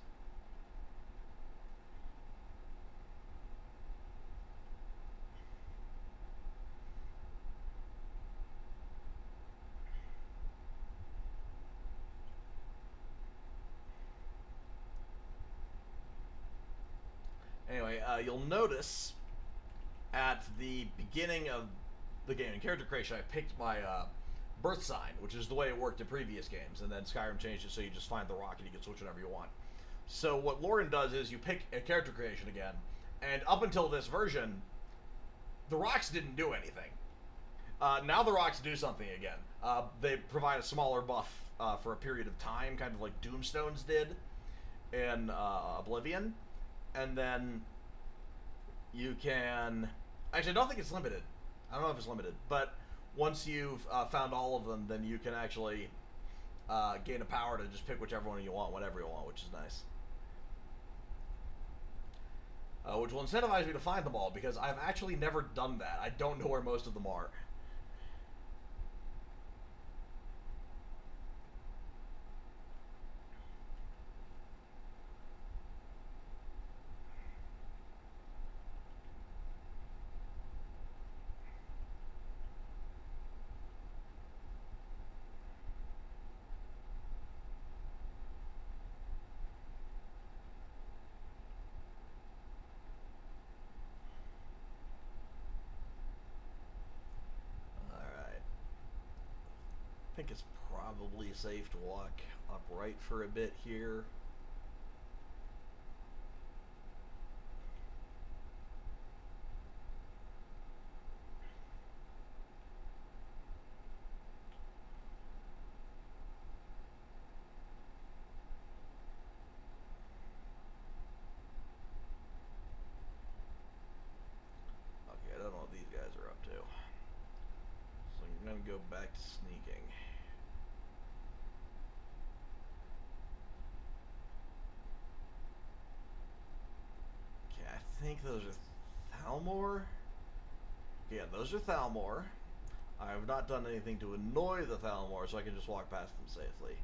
Anyway, you'll notice at the beginning of the game in character creation, I picked my birth sign, which is the way it worked in previous games, and then Skyrim changed it so you just find the rock and you can switch whatever you want. So what Lauren does is you pick a character creation again, and up until this version, the rocks didn't do anything. Now the rocks do something again. They provide a smaller buff for a period of time, kind of like Doomstones did in Oblivion, and then you can... Actually, I don't think it's limited. I don't know if it's limited, but once you've found all of them, then you can actually gain a power to just pick whichever one you want, whatever you want, which is nice. Which will incentivize me to find them all, because I've actually never done that. I don't know where most of them are. think it's probably safe to walk upright for a bit here. Okay, I don't know what these guys are up to. So I'm going to go back to sneaking. Okay, I think those are Thalmor. Yeah, those are Thalmor. I have not done anything to annoy the Thalmor, so I can just walk past them safely.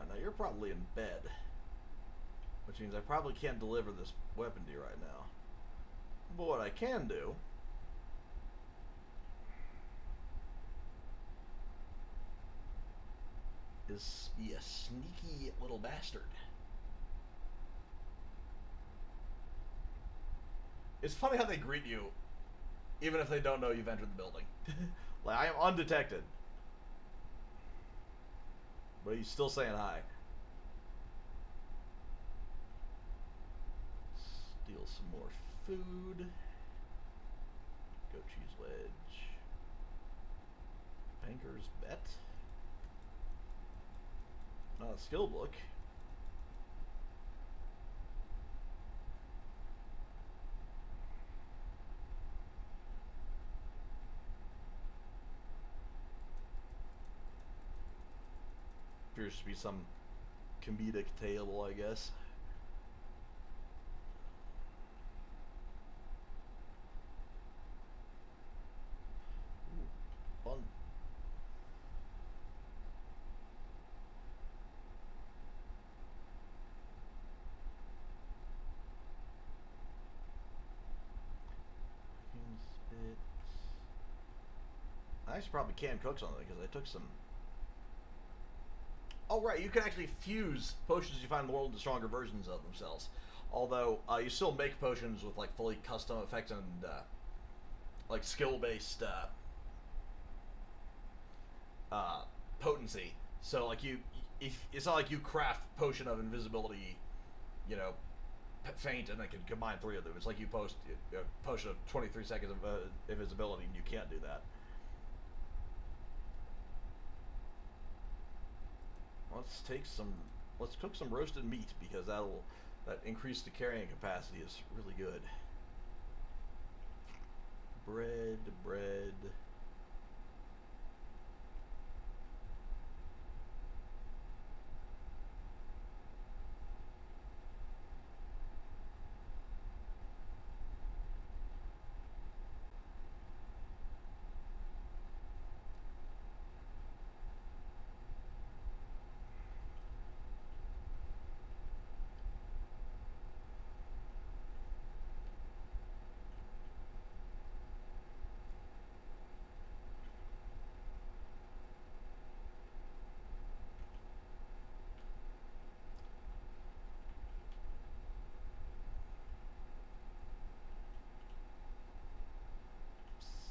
Now you're probably in bed, which means I probably can't deliver this weapon to you right now. But what I can do is be a sneaky little bastard. It's funny how they greet you, even if they don't know you've entered the building. Like, I am undetected, but he's still saying hi. Steal some more food. Goat cheese wedge. Banker's bet. Not a skill book. Appears to be some comedic tale, I guess. Ooh, fun. I actually probably can cook something because I took some. Oh, right, you can actually fuse potions you find in the world into stronger versions of themselves. Although, you still make potions with, like, fully custom effects and, like, skill-based, potency. So, like, it's not like you craft potion of invisibility, you know, faint, and then can combine three of them. It's like you post a potion of 23 seconds of invisibility, and you can't do that. Let's cook some roasted meat, because that increased the carrying capacity is really good. Bread.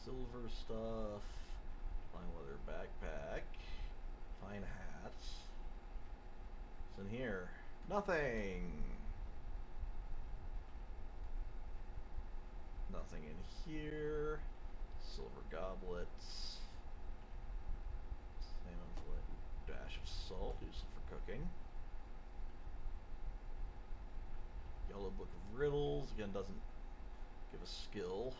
Silver stuff. Fine leather backpack. Fine hats. What's in here? Nothing. Nothing in here. Silver goblets. Salmon fillet. Dash of salt, useful for cooking. Yellow book of riddles. Again, doesn't give a skill.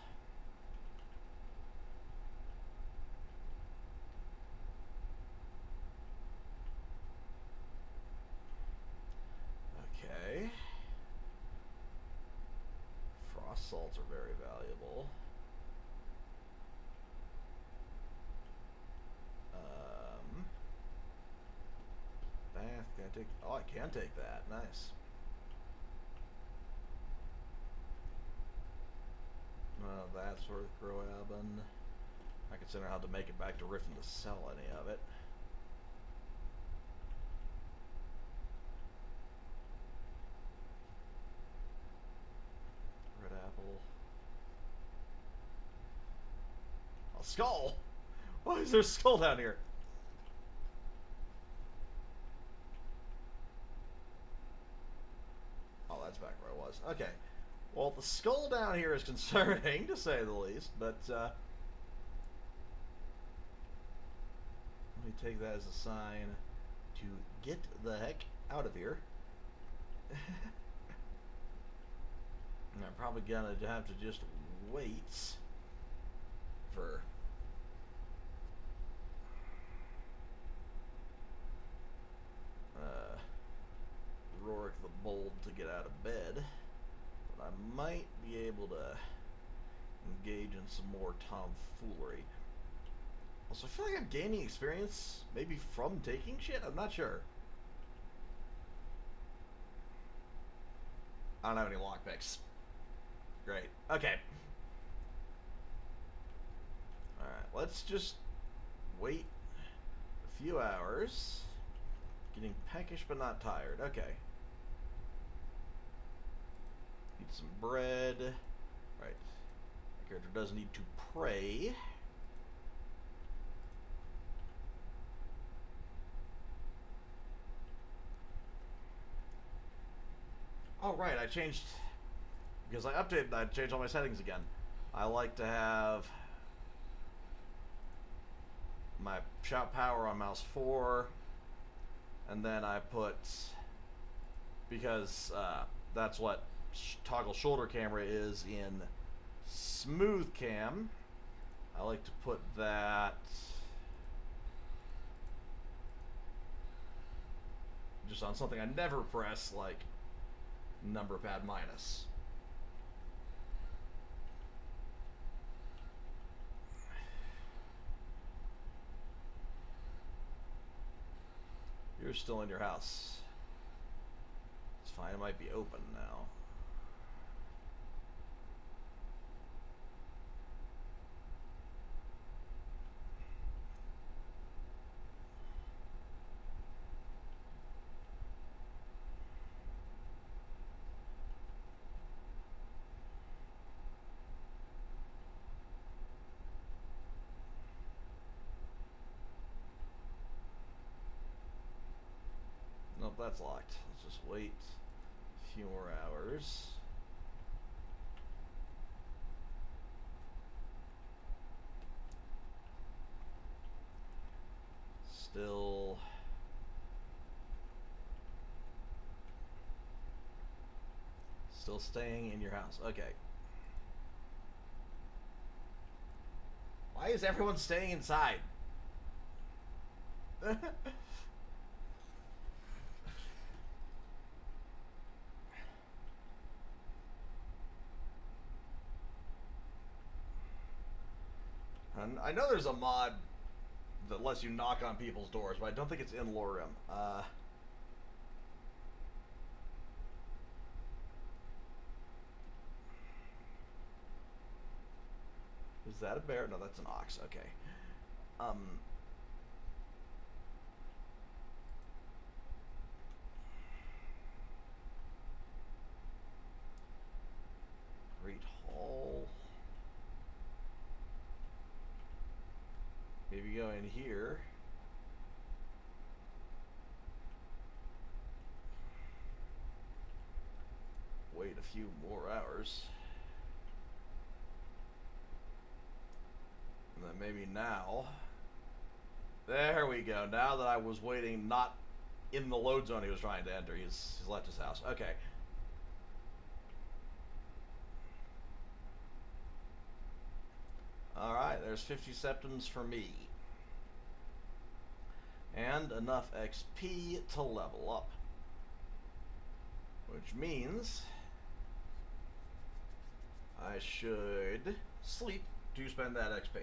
very valuable. Bath, can I take... Oh, I can take that. Nice. That's worth grabbing. I consider how to make it back to Riffin to sell any of it. Red apple. A skull? Why is there a skull down here? Oh, that's back where I was. Okay. Well, the skull down here is concerning, to say the least, but let me take that as a sign to get the heck out of here. And I'm probably gonna have to just wait for Rorik the Bold to get out of bed. But I might be able to engage in some more tomfoolery. Also, I feel like I'm gaining experience, maybe from taking shit? I'm not sure. I don't have any lockpicks. Great. Okay. Alright, let's just wait a few hours. Getting peckish but not tired. Okay. Eat some bread. Right. My character does need to pray. Oh, right, I changed... Because I updated, I changed all my settings again. I like to have my shout power on mouse 4, and then I put, because that's what toggle shoulder camera is in smooth cam, I like to put that just on something I never press, like number pad minus. You're still in your house. It's fine, it might be open now. Nope, that's locked. Let's just wait a few more hours. Still staying in your house. Okay. Why is everyone staying inside? I know there's a mod that lets you knock on people's doors, but I don't think it's in Lorem. Is that a bear? No, that's an ox. Okay. Great Hall. Maybe go in here. Wait a few more hours. And then maybe now. There we go. Now that I was waiting, not in the load zone he was trying to enter. He's left his house. Okay. Alright, there's 50 septums for me. And enough XP to level up. Which means I should sleep to spend that XP.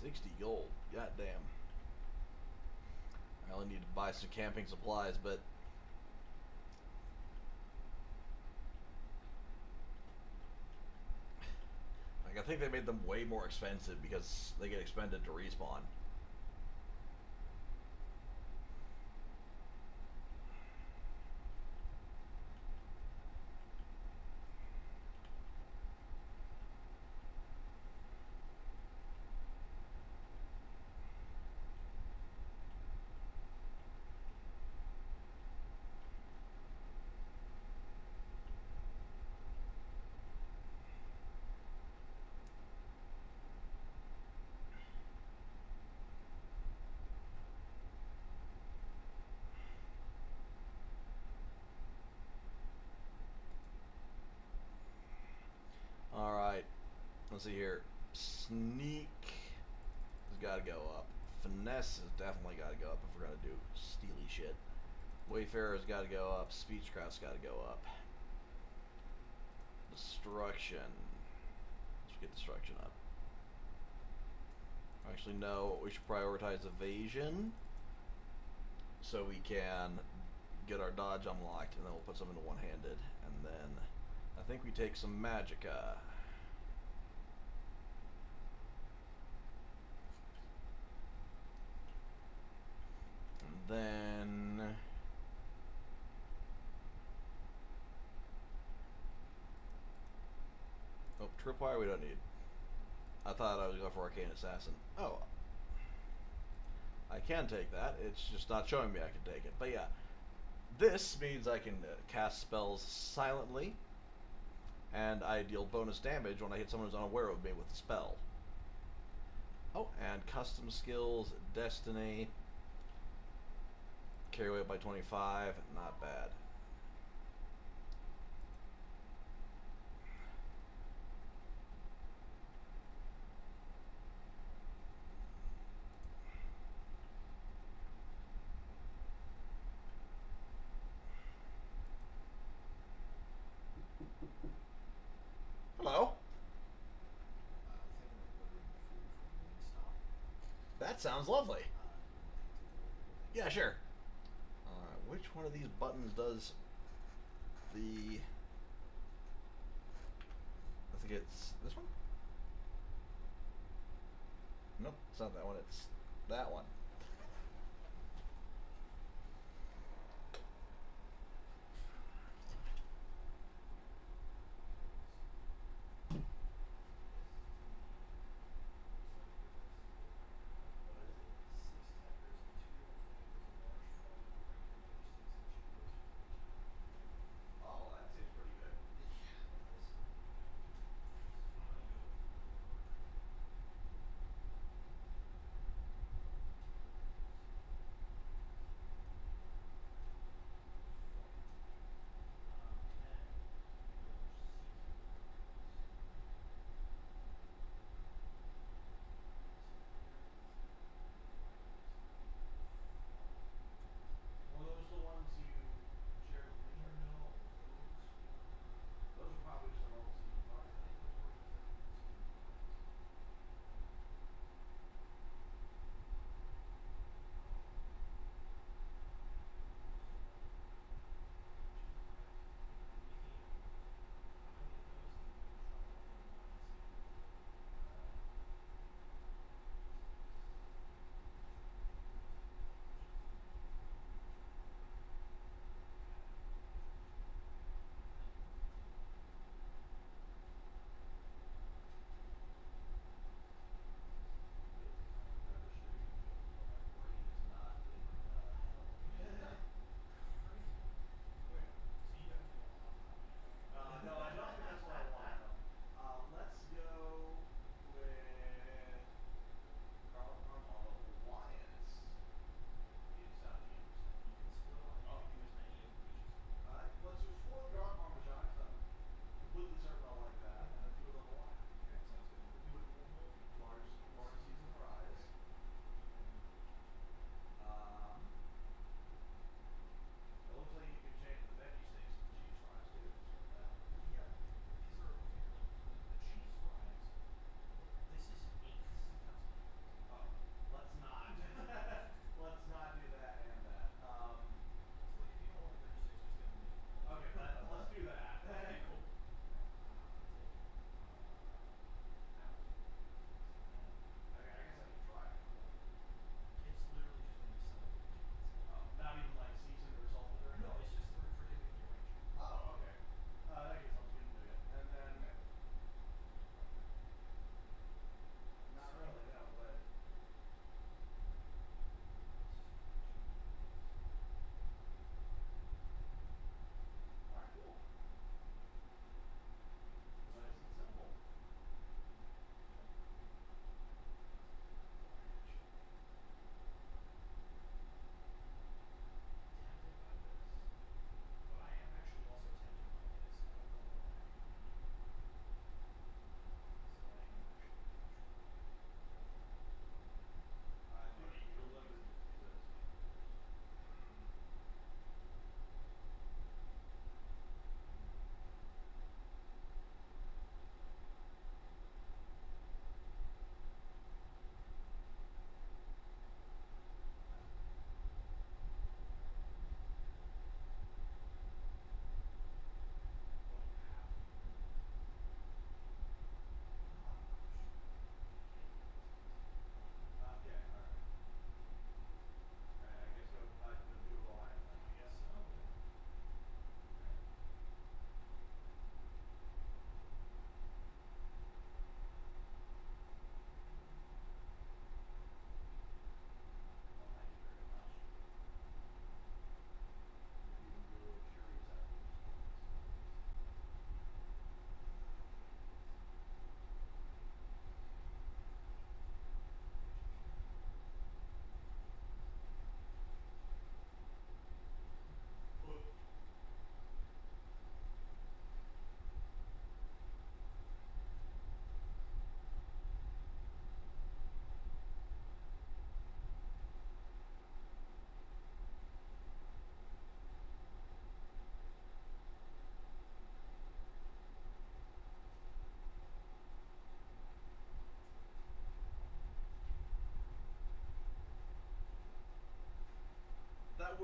$60 gold. God damn. I only need to buy some camping supplies, but like I think they made them way more expensive because they get expended to respawn. Alright, let's see here. Sneak has got to go up. Finesse has definitely got to go up if we're going to do steely shit. Wayfarer's got to go up. Speechcraft's got to go up. Destruction. Let's get destruction up. Actually, no, we should prioritize evasion so we can get our dodge unlocked, and then we'll put some into one-handed, and then I think we take some magicka. And then oh, tripwire we don't need. I thought I was going for arcane assassin. Oh, I can take that. It's just not showing me I can take it. But yeah, this means I can cast spells silently, and I deal bonus damage when I hit someone who's unaware of me with the spell. Oh, and custom skills, destiny, carry weight by 25, not bad. Hello. That sounds lovely. Yeah, sure. Which one of these buttons does the... I think it's this one? Nope, it's not that one, it's that one.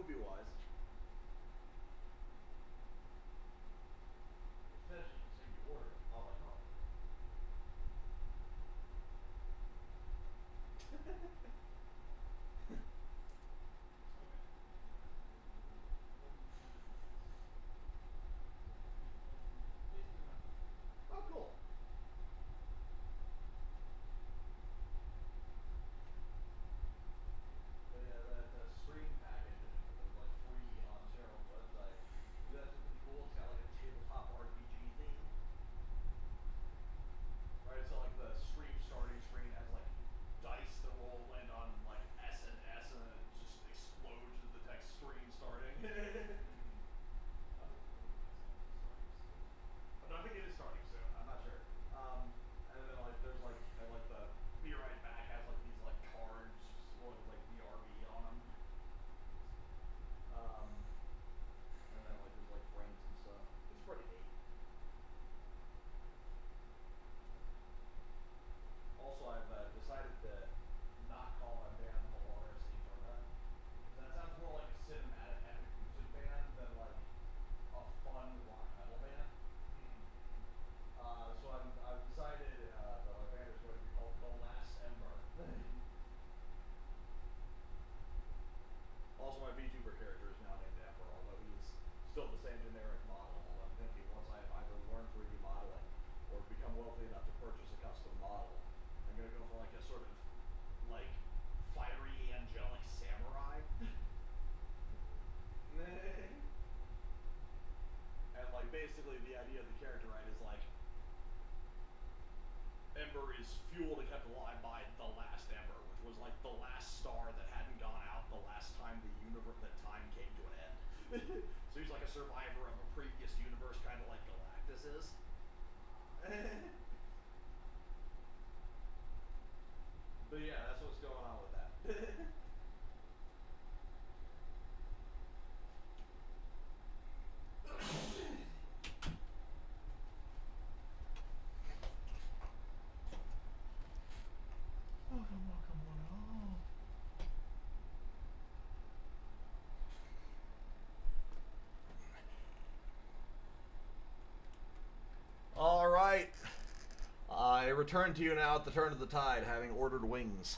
would be wise. Especially considering you order all at home. Oh, cool. The stream package is like free on Cheryl's website. That's pretty cool. It's got like a tabletop RPG theme. Right, so like the stream starting screen has like dice that will land on like S and S and then it just explodes as the text stream starting. No, I think it is starting soon. I'm not sure. And then like there's like and like the Be Right Back has like these like cards with like BRB on them. And then like there's like frames and stuff. It's pretty neat. Also, I've decided to not call my band Polaris Eterna. That sounds more like a cinematic epic music band than like a fun rock metal band. So I've decided that my band is going to be called The Last Ember. Also, my VTuber character is now named Ember, although he's still the same generic model. I'm thinking once I've either learned 3D modeling or become wealthy enough to purchase a custom model, I'm going to go for like a sort of like fiery angelic samurai. And like basically the idea of the character, right, is like Ember is fuel that kept alive by the last Ember, which was like the last star that hadn't gone out the last time that time came to an end. So he's like a survivor of a previous universe, kind of like Galactus is. But yeah, that's what's going on with that. Welcome one and all. All right. I return to you now at the turn of the tide, having ordered wings.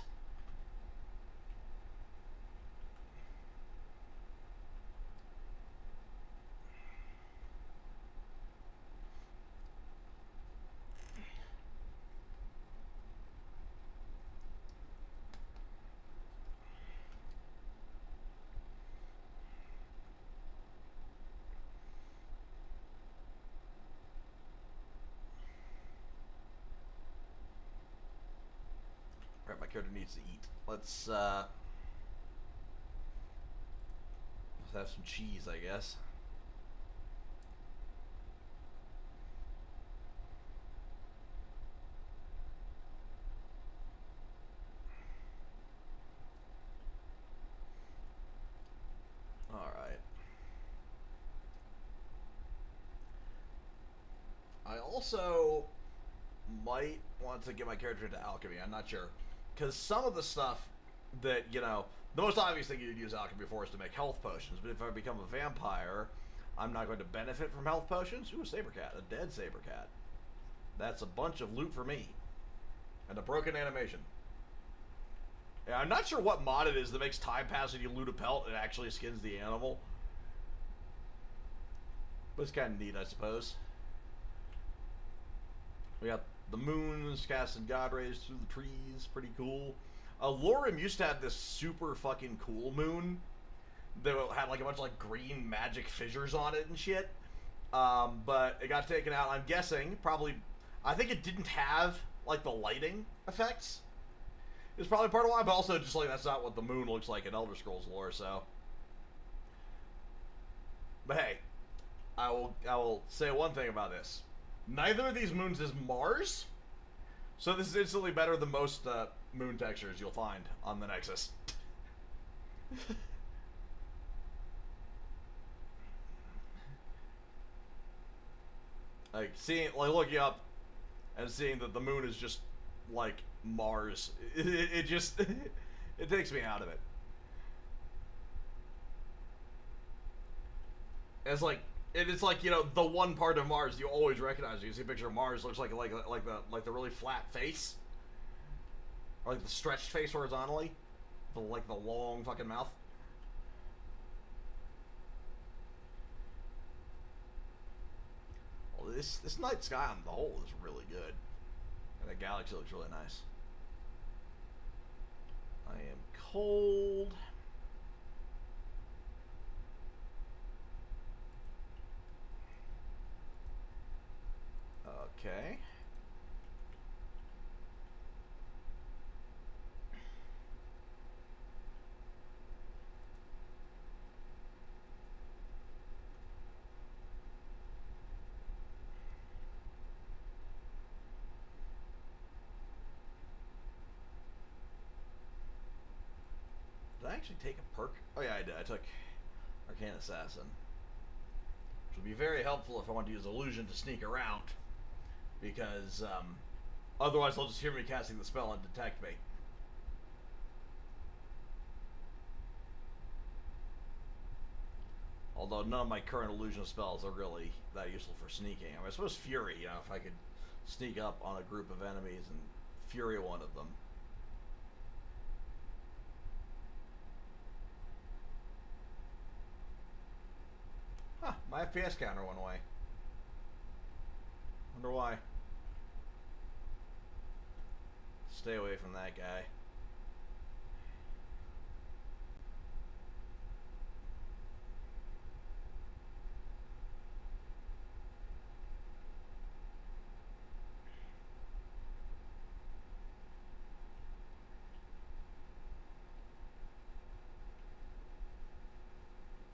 Right, my character needs to eat. Let's have some cheese, I guess. All right. I also might want to get my character into alchemy. I'm not sure. Because some of the stuff that, you know, the most obvious thing you'd use alchemy for is to make health potions. But if I become a vampire, I'm not going to benefit from health potions. Ooh, a saber cat. A dead saber cat. That's a bunch of loot for me. And a broken animation. Yeah, I'm not sure what mod it is that makes time pass when you loot a pelt and actually skins the animal. But it's kind of neat, I suppose. We got the moons casting god rays through the trees. Pretty cool. Lorim used to have this super fucking cool moon that had like a bunch of like green magic fissures on it and shit. But it got taken out. I'm guessing probably. I think it didn't have like the lighting effects. It's probably part of why, but also just like that's not what the moon looks like in Elder Scrolls lore. So, but hey, I will say one thing about this. Neither of these moons is Mars, so this is instantly better than most moon textures you'll find on the Nexus. Like looking up and seeing that the moon is just like Mars, it just it takes me out of it. It's like it's like, you know, the one part of Mars you always recognize. You see a picture of Mars, looks like the really flat face, or like the stretched face horizontally, like the long fucking mouth. Well, this night sky on the whole is really good, and the galaxy looks really nice. I am cold. Okay. Did I actually take a perk? Oh yeah, I did. I took Arcane Assassin, which would be very helpful if I want to use Illusion to sneak around, because otherwise they'll just hear me casting the spell and detect me. Although none of my current illusion spells are really that useful for sneaking. I mean, I suppose Fury, you know, if I could sneak up on a group of enemies and Fury one of them. Huh, my FPS counter went away. Wonder why. Stay away from that guy.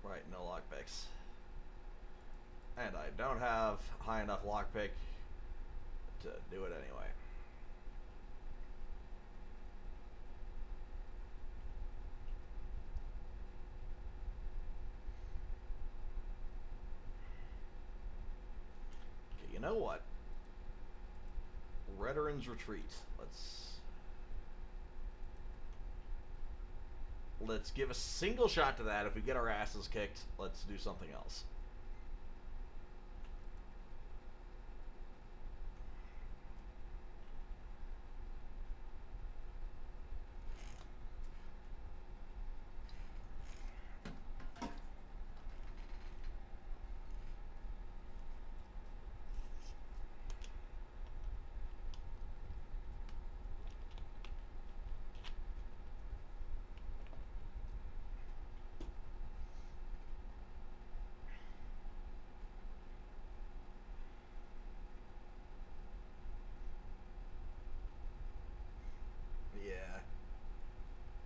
Right, no lockpicks. And I don't have high enough lockpick to do it anyway. Okay, you know what? Veterans Retreat. Let's give a single shot to that. If we get our asses kicked, let's do something else.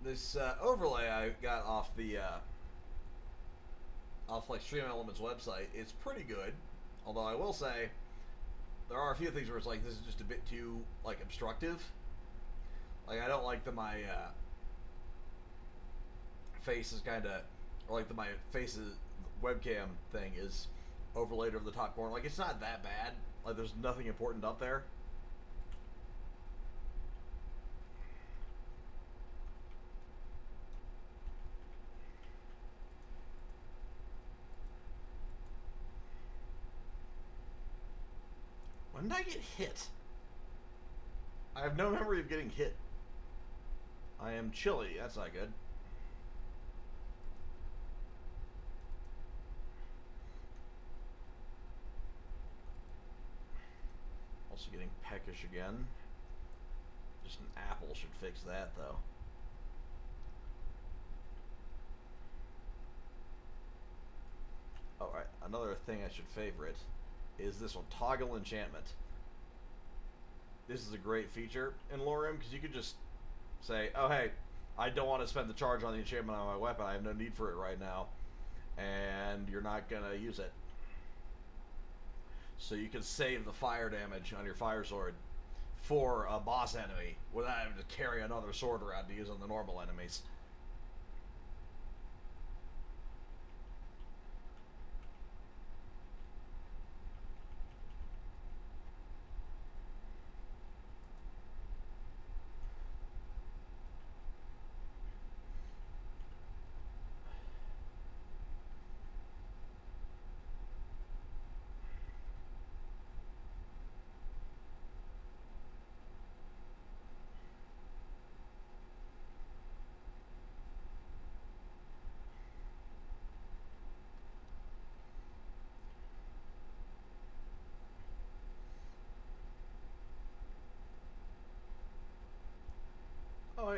This overlay I got off the off like Stream Elements website is pretty good. Although I will say there are a few things where it's like this is just a bit too like obstructive. Like I don't like that my face is kind of, or like my face's webcam thing is overlaid over the top corner. Like it's not that bad. Like there's nothing important up there. When did I get hit? I have no memory of getting hit. I am chilly. That's not good. Also getting peckish again. Just an apple should fix that, though. Alright, another thing I should favorite is this one, Toggle Enchantment. This is a great feature in Lorem, because you could just say, oh hey, I don't want to spend the charge on the enchantment on my weapon, I have no need for it right now, and you're not going to use it. So you can save the fire damage on your fire sword for a boss enemy without having to carry another sword around to use on the normal enemies.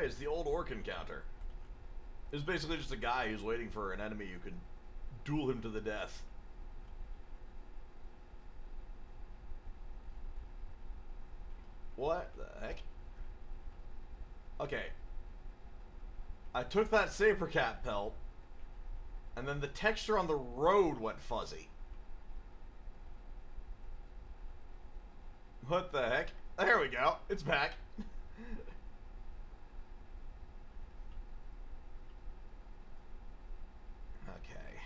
it's the old orc encounter. It's basically just a guy who's waiting for an enemy who can duel him to the death. What the heck? Okay. I took that saber cat pelt, and then the texture on the road went fuzzy. What the heck? There we go. It's back. Okay.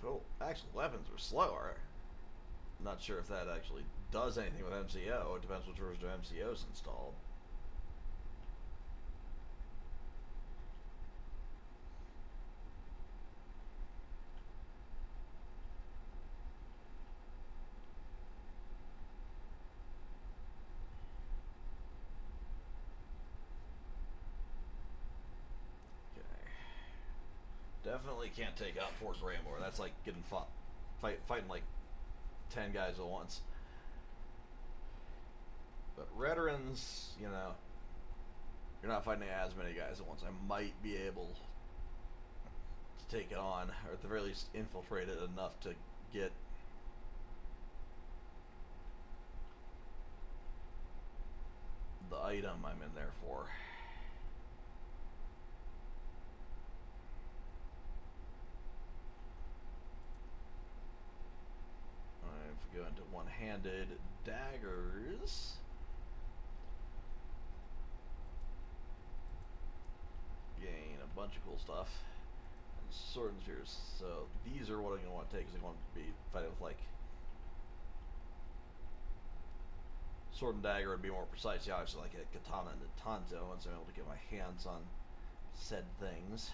Cool. Actual weapons were slower. I'm not sure if that actually does anything with MCO. It depends which version of MCO is installed. Definitely can't take out Fort Graymore. That's like getting fighting like 10 guys at once. But veterans, you know, you're not fighting as many guys at once. I might be able to take it on, or at the very least infiltrate it enough to get the item I'm in there for. If we go into one-handed daggers, gain a bunch of cool stuff. And sword and spears. So these are what I'm going to want to take, because I'm going to be fighting with like sword and dagger would be more precise. Yeah, obviously like a katana and a tanto, once I'm able to get my hands on said things.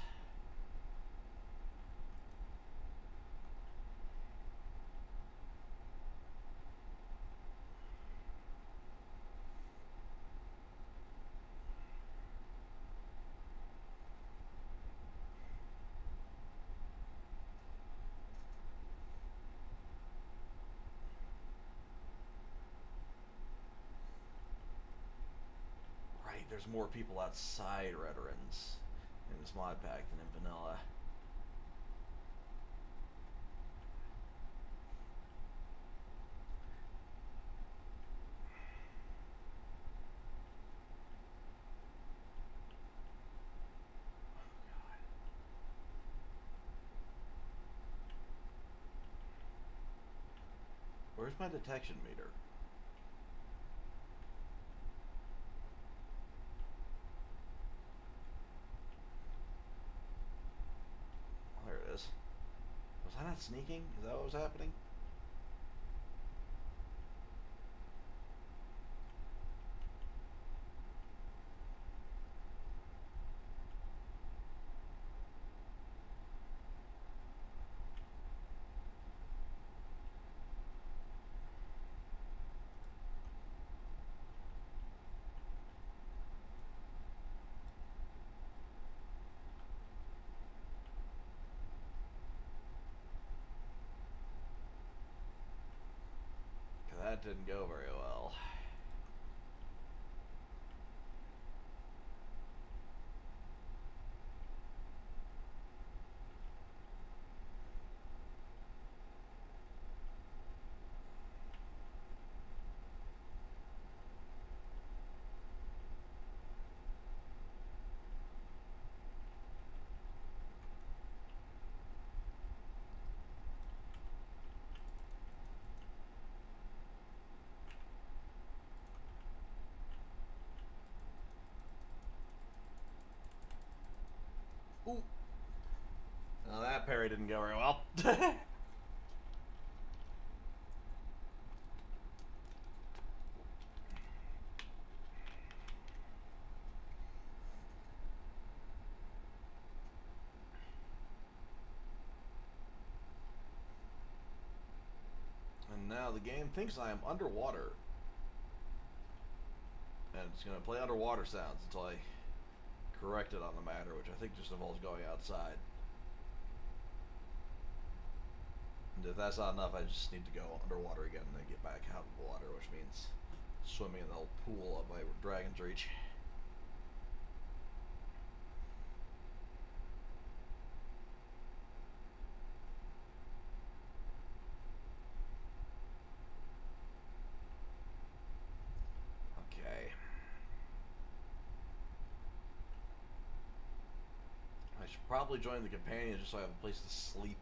There's more people outside veterans in this mod pack than in vanilla. Where's my detection meter? Was I not sneaking? Is that what was happening? That didn't go very well. Ooh. Now that parry didn't go very well. And now the game thinks I am underwater. And it's going to play underwater sounds until I corrected on the matter, which I think just involves going outside. And if that's not enough, I just need to go underwater again and then get back out of the water, which means swimming in the old pool up by Dragon's Reach. Okay. I should probably join the companions just so I have a place to sleep.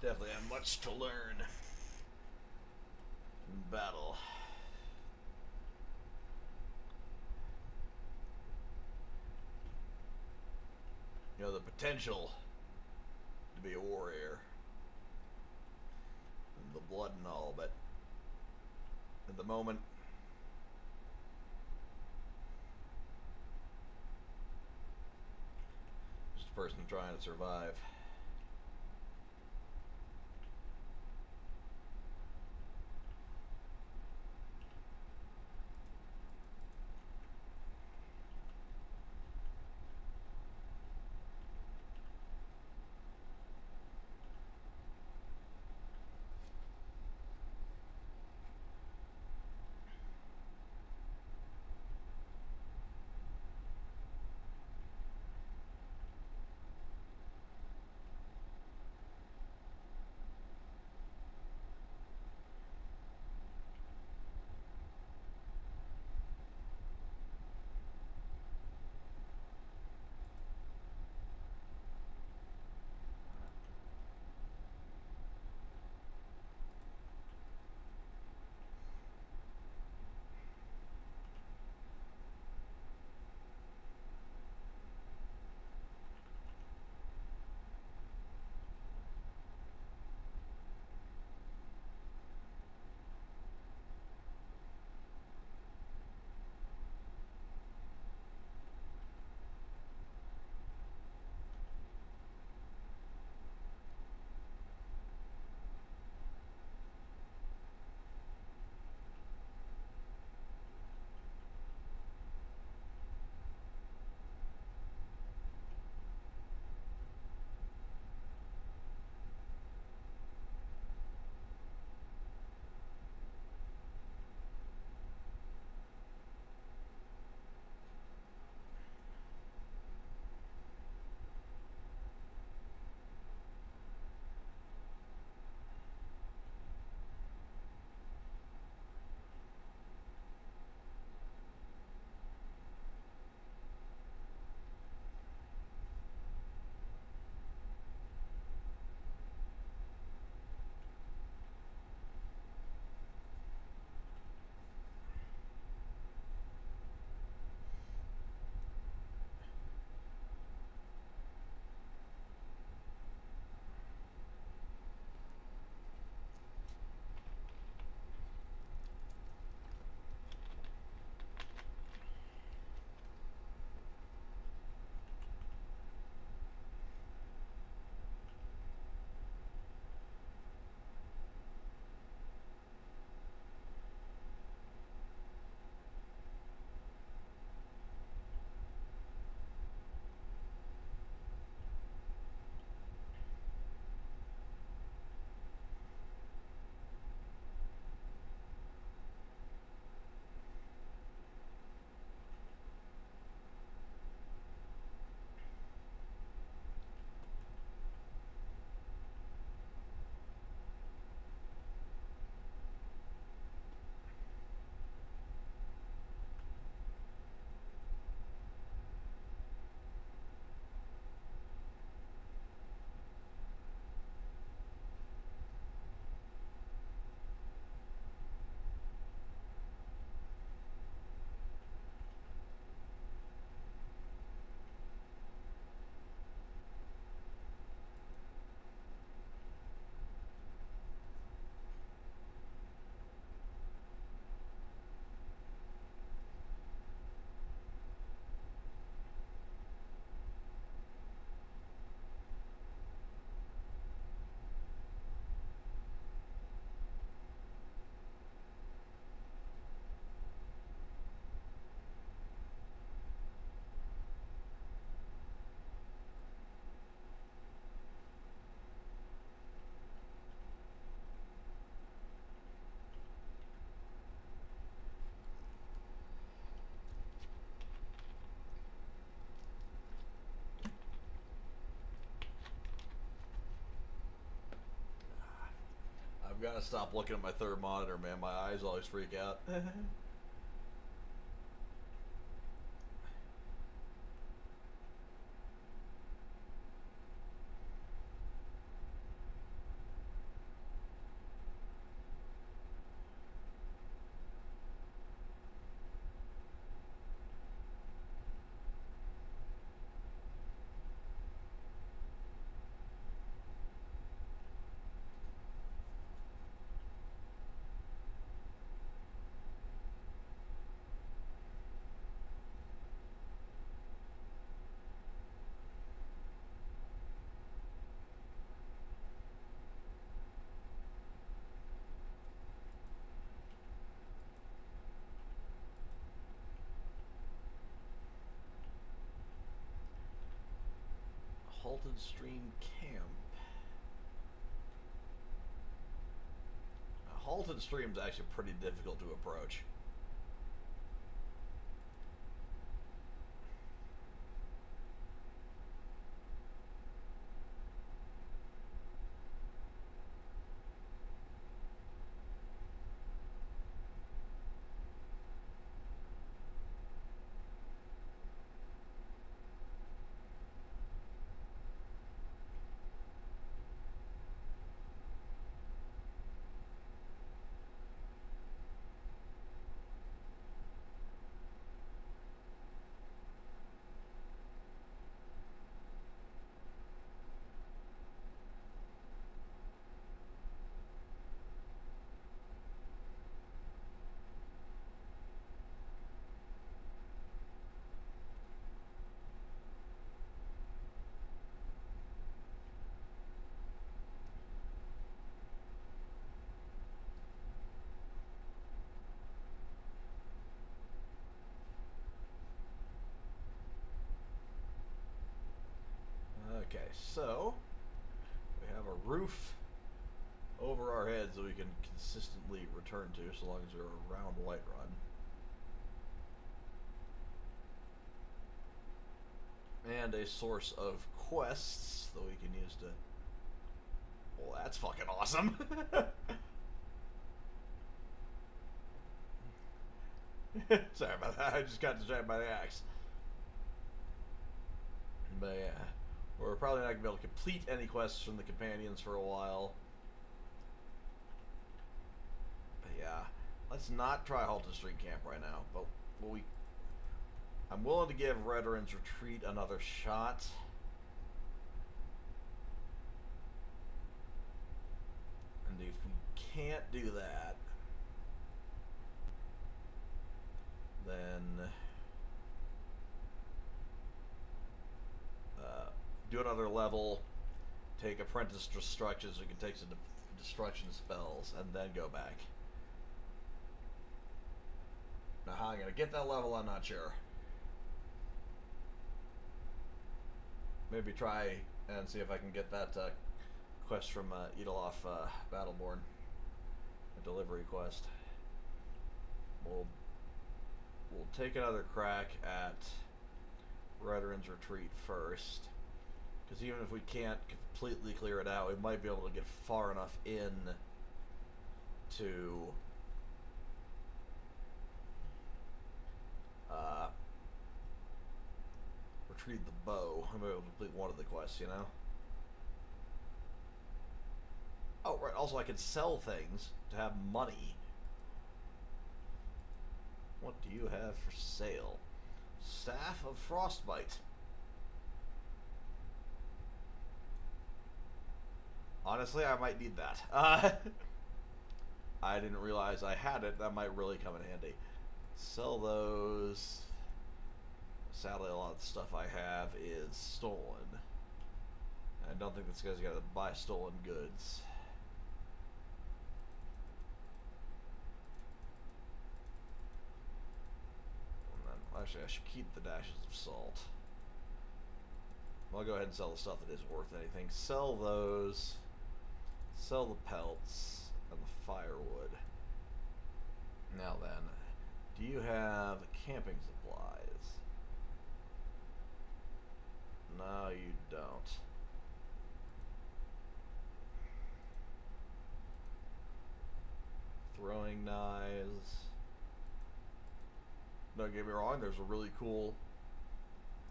Definitely have much to learn in battle. You know, the potential to be a warrior, and the blood and all, but at the moment, just a person trying to survive. I've got to stop looking at my third monitor, man. My eyes always freak out. Halted stream camp. A halted stream is actually pretty difficult to approach. Okay, so we have a roof over our heads that we can consistently return to so long as we're around Whiterun. And a source of quests that we can use to... Well, that's fucking awesome! Sorry about that, I just got distracted by the axe. But yeah, we're probably not going to be able to complete any quests from the companions for a while. But yeah, let's not try Halted Street Camp right now. But I'm willing to give Veteran's Retreat another shot. And if we can't do that, then do another level, take Apprentice Destruction so we can take some destruction spells, and then go back. Now how I'm going to get that level, I'm not sure. Maybe try and see if I can get that quest from Edelof Battleborn, a delivery quest. We'll take another crack at Veteran's Retreat first, because even if we can't completely clear it out, we might be able to get far enough in to retrieve the bow. I might be able to complete one of the quests, you know? Oh, right, also I can sell things to have money. What do you have for sale? Staff of Frostbite. Honestly, I might need that. I didn't realize I had it. That might really come in handy. Sell those. Sadly, a lot of the stuff I have is stolen. I don't think this guy's got to buy stolen goods. And then, actually, I should keep the dashes of salt. I'll go ahead and sell the stuff that isn't worth anything. Sell those. Sell the pelts and the firewood. Now then, do you have camping supplies? No, you don't. Throwing knives. Don't get me wrong, there's a really cool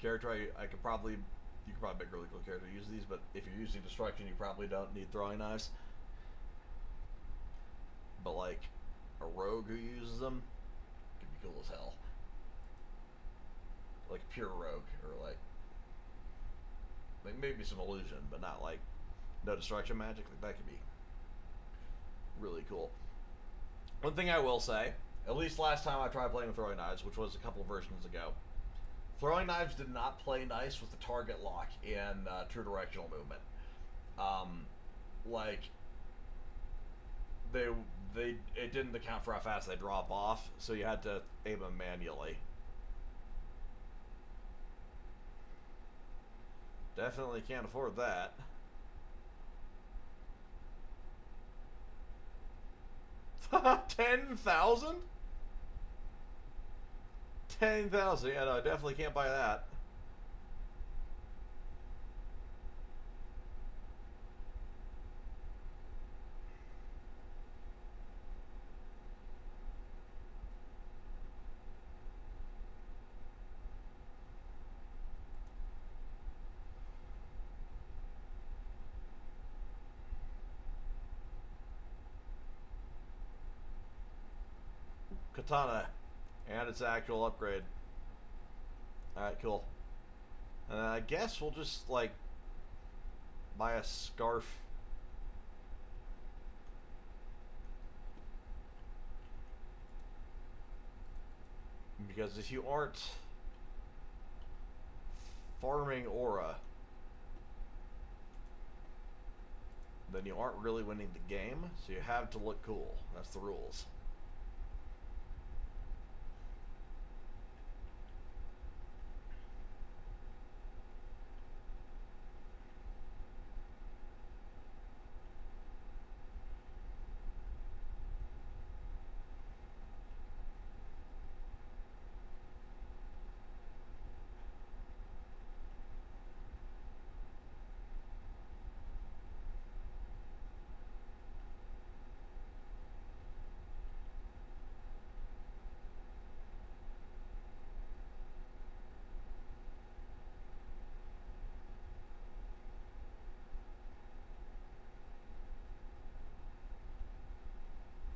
character you could probably make a really cool character to use these, but if you're using destruction, you probably don't need throwing knives. But like a rogue who uses them could be cool as hell. Like a pure rogue, or like maybe some illusion, but not like no destruction magic. Like that could be really cool. One thing I will say, at least last time I tried playing with throwing knives, which was a couple versions ago, throwing knives did not play nice with the target lock in true directional movement. Like it didn't account for how fast they drop off, so you had to aim them manually. Definitely can't afford that. $10,000? 10,000. Yeah, no, I definitely can't buy that. Katana. And its actual upgrade. Alright, cool. And then I guess we'll just, like, buy a scarf. Because if you aren't farming aura, then you aren't really winning the game, so you have to look cool. That's the rules.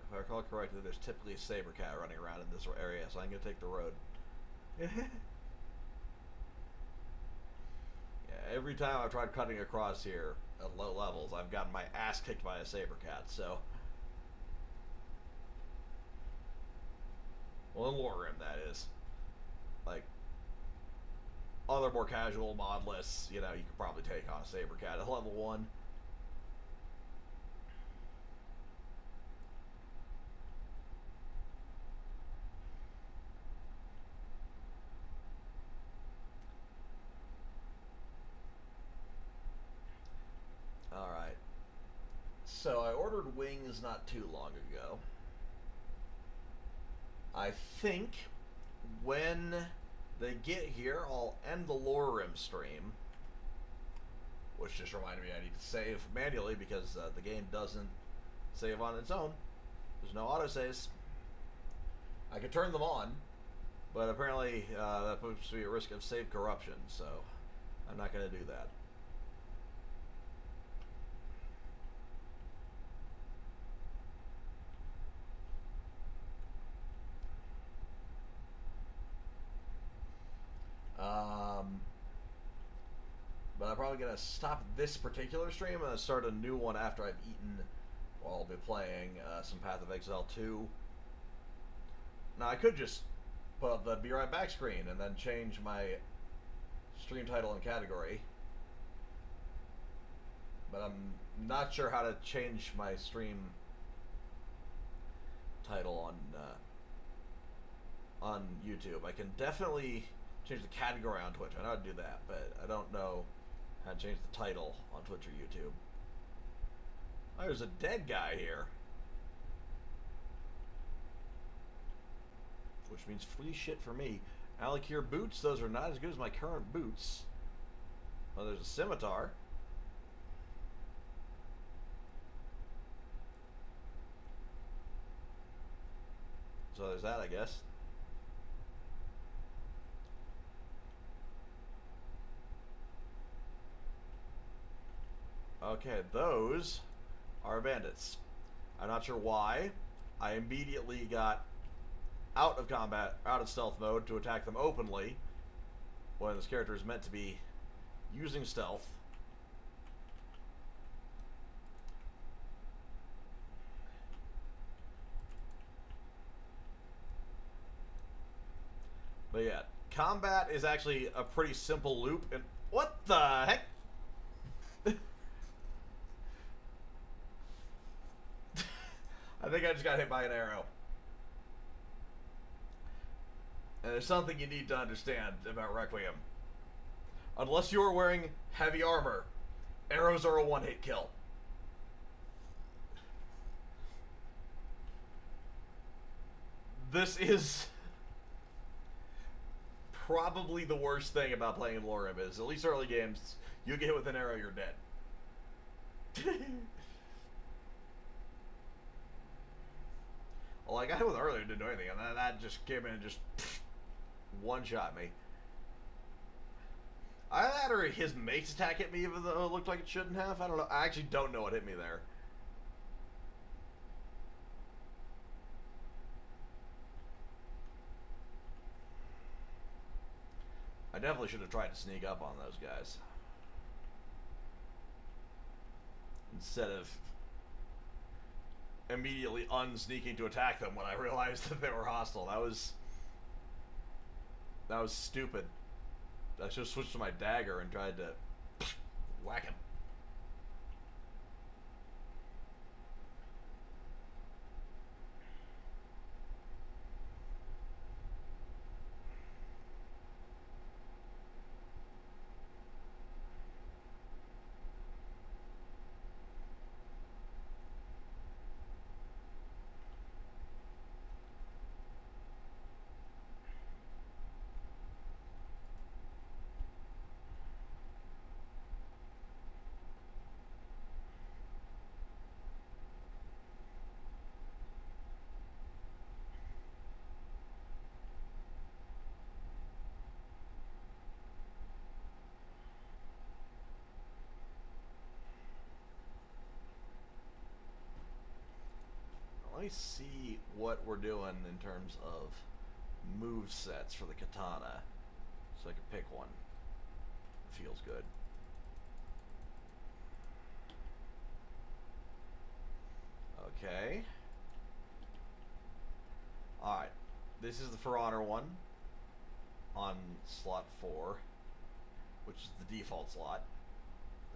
If I recall correctly, there's typically a saber cat running around in this area, so I'm going to take the road. Yeah, every time I've tried cutting across here at low levels, I've gotten my ass kicked by a saber cat, so. Well, in Skyrim, that is. Like, other more casual mod lists, you know, you could probably take on a saber cat at level 1. Alright. So I ordered wings not too long ago. I think when they get here, I'll end the Skyrim stream. Which just reminded me I need to save manually because the game doesn't save on its own. There's no autosaves. I could turn them on, but apparently that puts me at risk of save corruption, so I'm not going to do that. But I'm probably going to stop this particular stream and start a new one after I've eaten. Well, I'll be playing some Path of Exile 2. Now, I could just put up the Be Right Back screen and then change my stream title and category. But I'm not sure how to change my stream title on YouTube. I can definitely change the category on Twitch. I know how to do that, but I don't know how to change the title on Twitch or YouTube. Oh, there's a dead guy here. Which means free shit for me. Alikir boots, those are not as good as my current boots. Oh, there's a scimitar. So there's that, I guess. Okay, those are bandits. I'm not sure why. I immediately got out of combat, out of stealth mode to attack them openly when this character is meant to be using stealth. But yeah, combat is actually a pretty simple loop. And what the heck? I think I just got hit by an arrow. And there's something you need to understand about Requiem. Unless you are wearing heavy armor, arrows are a one-hit kill. This is probably the worst thing about playing in Lorim is, at least early games, you get hit with an arrow, you're dead. Well, I got hit with earlier, didn't do anything, and then that just came in and just one-shot me. Either that or his mate's attack hit me even though it looked like it shouldn't have. I don't know. I actually don't know what hit me there. I definitely should have tried to sneak up on those guys. Instead of immediately unsneaking to attack them when I realized that they were hostile. That was stupid. I should have switched to my dagger and tried to whack him. Let me see what we're doing in terms of move sets for the katana, so I can pick one. It feels good. Okay. Alright. This is the For Honor one on slot 4, which is the default slot,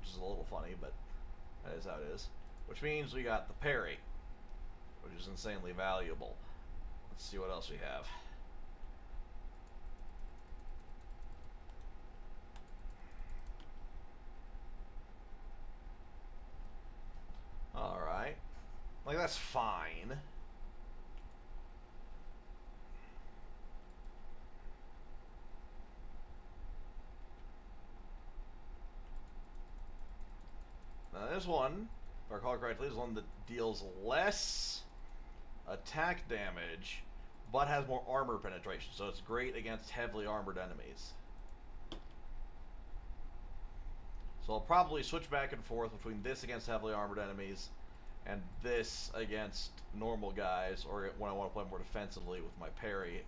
which is a little funny, but that is how it is. Which means we got the parry, which is insanely valuable. Let's see what else we have. Alright. Like, that's fine. Now this one, if I recall correctly, is one that deals less attack damage, but has more armor penetration, so it's great against heavily armored enemies. So I'll probably switch back and forth between this against heavily armored enemies and this against normal guys, or when I want to play more defensively with my parry.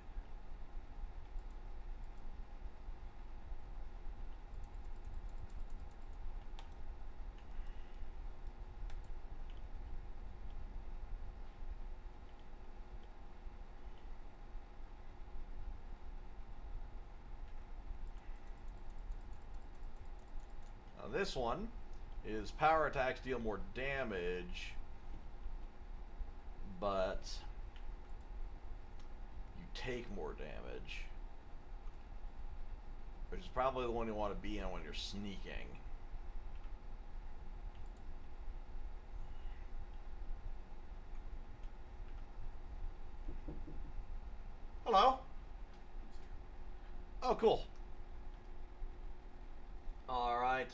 This one is power attacks deal more damage, but you take more damage, which is probably the one you want to be in when you're sneaking. Hello. Oh, cool. All right.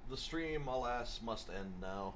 The stream, alas, must end now.